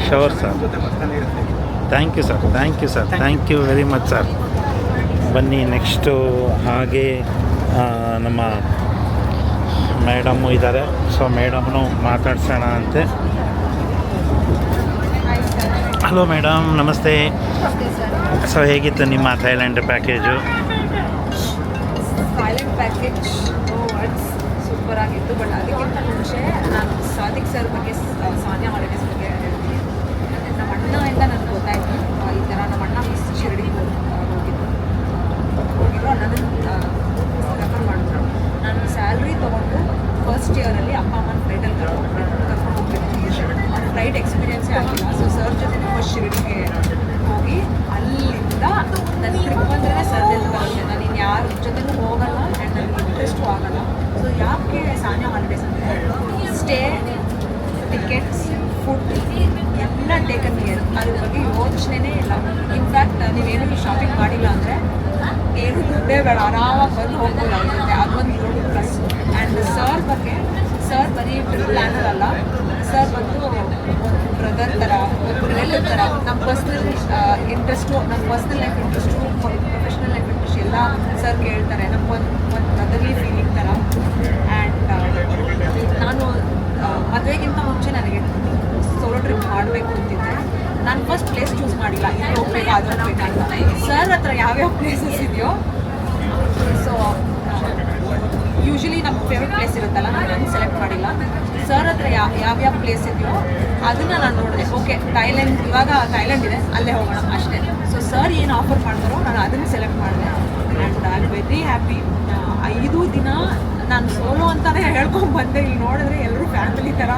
ಶೋರ್ ಸರ್. ಜೊತೆ ಬರ್ತಾನೆ ಇರ್ತೀವಿ. Thank you sir, thank you sir, thank you very much sir. ಬನ್ನಿ ನೆಕ್ಸ್ಟು ಹಾಗೆ ನಮ್ಮ ಮೇಡಮ್ಮು ಇದ್ದಾರೆ. ಸೊ ಮೇಡಮ್ನು ಮಾತಾಡ್ಸೋಣ ಅಂತೆ. ಹಲೋ ಮೇಡಮ್, ನಮಸ್ತೆ. ಸೊ ಹೇಗಿತ್ತು ನಿಮ್ಮ Thailand package? Thailand package super ಆಗಿತ್ತು. ಬಟ್ ಅದಕ್ಕಿಂತ ಮುಂಚೆ ನಾನು ಸಾದಿಕ್ ಸರ್ ಬಗ್ಗೆ, ಸಾನಿಯಾ ಹಾಲಿಡೇಸ್ ಬಗ್ಗೆ ಹೇಳ್ತೀನಿ. ನಮ್ಮ ಅಣ್ಣಯಿಂದ ನನಗೆ ಗೊತ್ತಾಯಿತು ಈ ಥರ ನಮ್ಮ ಅಣ್ಣ ಮಿಸ್ ಶಿರಡಿಗೆ ಹೋಗಿದ್ದು. ನೀವೇನಕ್ಕೆ ಶಾಪಿಂಗ್ ಮಾಡಿಲ್ಲ ಅಂದರೆ ಏನು ದುಡ್ಡೇ ಬೇಡ, ಆರಾಮಾಗಿ ಬಂದು ಹೋಗ್ಬೋದು ಆಗಿರುತ್ತೆ. ಅದೊಂದು ದೊಡ್ಡ ಪ್ಲಸ್. ಆ್ಯಂಡ್ ಸರ್ ಬರೀ ಪ್ಲ್ಯಾನರ್ ಅಲ್ಲ, ಸರ್ ಬಂದು ಒಂದು ಬ್ರದರ್ ಥರ, ಒಂದು ರಿಲೇಟಿವ್ ಥರ. ನಮ್ಮ ಪರ್ಸ್ನಲ್ ಇಂಟ್ರೆಸ್ಟು, ನಮ್ಮ personal life interest, professional life interest ಎಲ್ಲ ಸರ್ ಕೇಳ್ತಾರೆ. ನಮ್ಗೊಂದು ಬ್ರದರ್ಲಿ ಫೀಲಿಂಗ್ ಥರ. ಆ್ಯಂಡ್ ನಾನು ಮದುವೆಗಿಂತ ಮುಂಚೆ ನನಗೆ ಸೋಲೋ ಟ್ರಿಪ್ ಮಾಡಬೇಕು ಅಂತಿದ್ದೆ. ನಾನು ಫಸ್ಟ್ ಪ್ಲೇಸ್ ಚೂಸ್ ಮಾಡಿಲ್ಲ, ಇಲ್ಲಿ ಹೋಗ್ಬೇಕು ಅದು ಹೋಗ್ಬೇಕಂತ. ಸರ್ ಹತ್ರ ಯಾವ್ಯಾವ ಪ್ಲೇಸಸ್ ಇದೆಯೋ, ಸೊ ಯೂಶ್ವಲಿ ನಮ್ಮ ಫೇವ್ರೆಟ್ ಪ್ಲೇಸ್ ಇರುತ್ತಲ್ಲ, ನಾನು ಸೆಲೆಕ್ಟ್ ಮಾಡಿಲ್ಲ. ಸರ್ ಹತ್ರ ಯಾವ್ಯಾವ ಪ್ಲೇಸ್ ಇದೆಯೋ ಅದನ್ನು ನಾನು ನೋಡಿದೆ. ಓಕೆ, ಇವಾಗ ಥೈಲ್ಯಾಂಡ್ ಇದೆ, ಅಲ್ಲೇ ಹೋಗೋಣ ಅಷ್ಟೇ. ಸೊ ಸರ್ ಏನು ಆಫರ್ ಮಾಡ್ತಾರೋ ನಾನು ಅದನ್ನು ಸೆಲೆಕ್ಟ್ ಮಾಡಿದೆ. And I am very happy. 5 ದಿನ ನಾನು ಸೋಲೋ ಅಂತಲೇ ಹೇಳ್ಕೊಂಡು ಬಂದೆ. ಇಲ್ಲಿ ನೋಡಿದ್ರೆ ಎಲ್ಲರೂ ಫ್ಯಾಮಿಲಿ ಥರ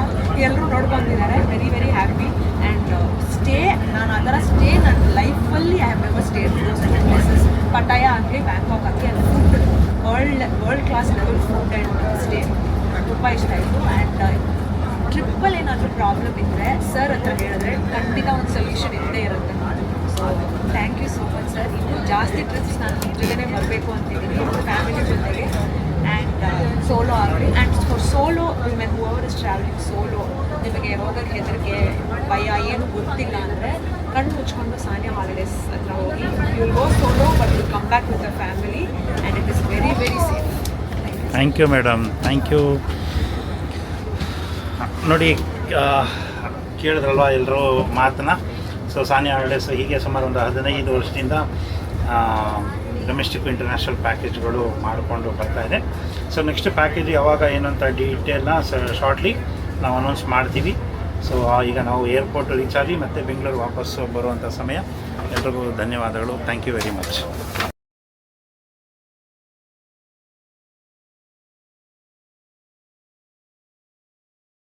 ಎಲ್ಲರೂ ನೋಡ್ಕೊಂಡಿದ್ದಾರೆ. Very very happy. And stay, ನಾನು ಆ ಥರ ಸ್ಟೇ ನನ್ನ ಲೈಫಲ್ಲಿ I have never stay places. Pattaya ಆಗಲಿ, ಬ್ಯಾಂಕಾಕ್ ಆಗಲಿ, ಅದು food world class level food and stay ತುಂಬ ಇಷ್ಟ ಆಯಿತು. ಆ್ಯಂಡ್ ಟ್ರಿಪ್ಪಲ್ಲಿ ಏನಾದರೂ ಪ್ರಾಬ್ಲಮ್ ಇದ್ದರೆ ಸರ್ ಹತ್ರ ಹೇಳಿದ್ರೆ ಖಂಡಿತ ಒಂದು ಸೊಲ್ಯೂಷನ್ ಇದ್ದೇ ಇರುತ್ತೆ. So thank you so much sir. ಇನ್ನೂ ಜಾಸ್ತಿ ಟ್ರಿಪ್ಸ್ ನಾನು ಜೊತೆನೇ ಬರಬೇಕು ಅಂತಿದ್ದೀನಿ ಫ್ಯಾಮಿಲಿ ಜೊತೆಗೆ. ಆ್ಯಂಡ್ ಸೋಲೋ ಆಗಲಿ. And for solo women whoever is travelling solo, ನಿಮಗೆ ಹೋಗೋಕ್ಕೆ ಹೆದರಿಕೆ, ಭಯ ಏನು ಗೊತ್ತಿಲ್ಲ ಅಂದರೆ ಕಣ್ಣು ಮುಚ್ಕೊಂಡು ಸಾನಿಯಾ ಹಾಲಿಡೇಸ್ ಹತ್ರ ಹೋಗಿ. You will go solo but will come back with the family and it is very very safe. Thank you madam, thank you. ನೋಡಿ, ಕೇಳಿದ್ರಲ್ವ ಎಲ್ಲರೂ ಮಾತನ್ನ. ಸೊ ಸಾನಿಯಾ ಹಾಲಿಡೇಸ್ ಹೀಗೆ ಸುಮಾರು ಒಂದು 15 ವರ್ಷದಿಂದ ಡೊಮೆಸ್ಟಿಕ್ ಇಂಟರ್ನ್ಯಾಷನಲ್ ಪ್ಯಾಕೇಜ್ಗಳು ಮಾಡಿಕೊಂಡು ಬರ್ತಾಯಿದೆ. ಸೊ ನೆಕ್ಸ್ಟ್ ಪ್ಯಾಕೇಜ್ ಯಾವಾಗ ಏನಂತ ಡೀಟೇಲ್ನ ಶಾರ್ಟ್ಲಿ ನಾವು ಅನೌನ್ಸ್ ಮಾಡ್ತೀವಿ. ಸೊ ಈಗ ನಾವು ಏರ್ಪೋರ್ಟ್ ರೀಚ್ ಆಗಿ ಮತ್ತು ಬೆಂಗಳೂರು ವಾಪಸ್ ಬರುವಂಥ ಸಮಯ. ಎಲ್ರಿಗೂ ಧನ್ಯವಾದಗಳು. Thank you very much.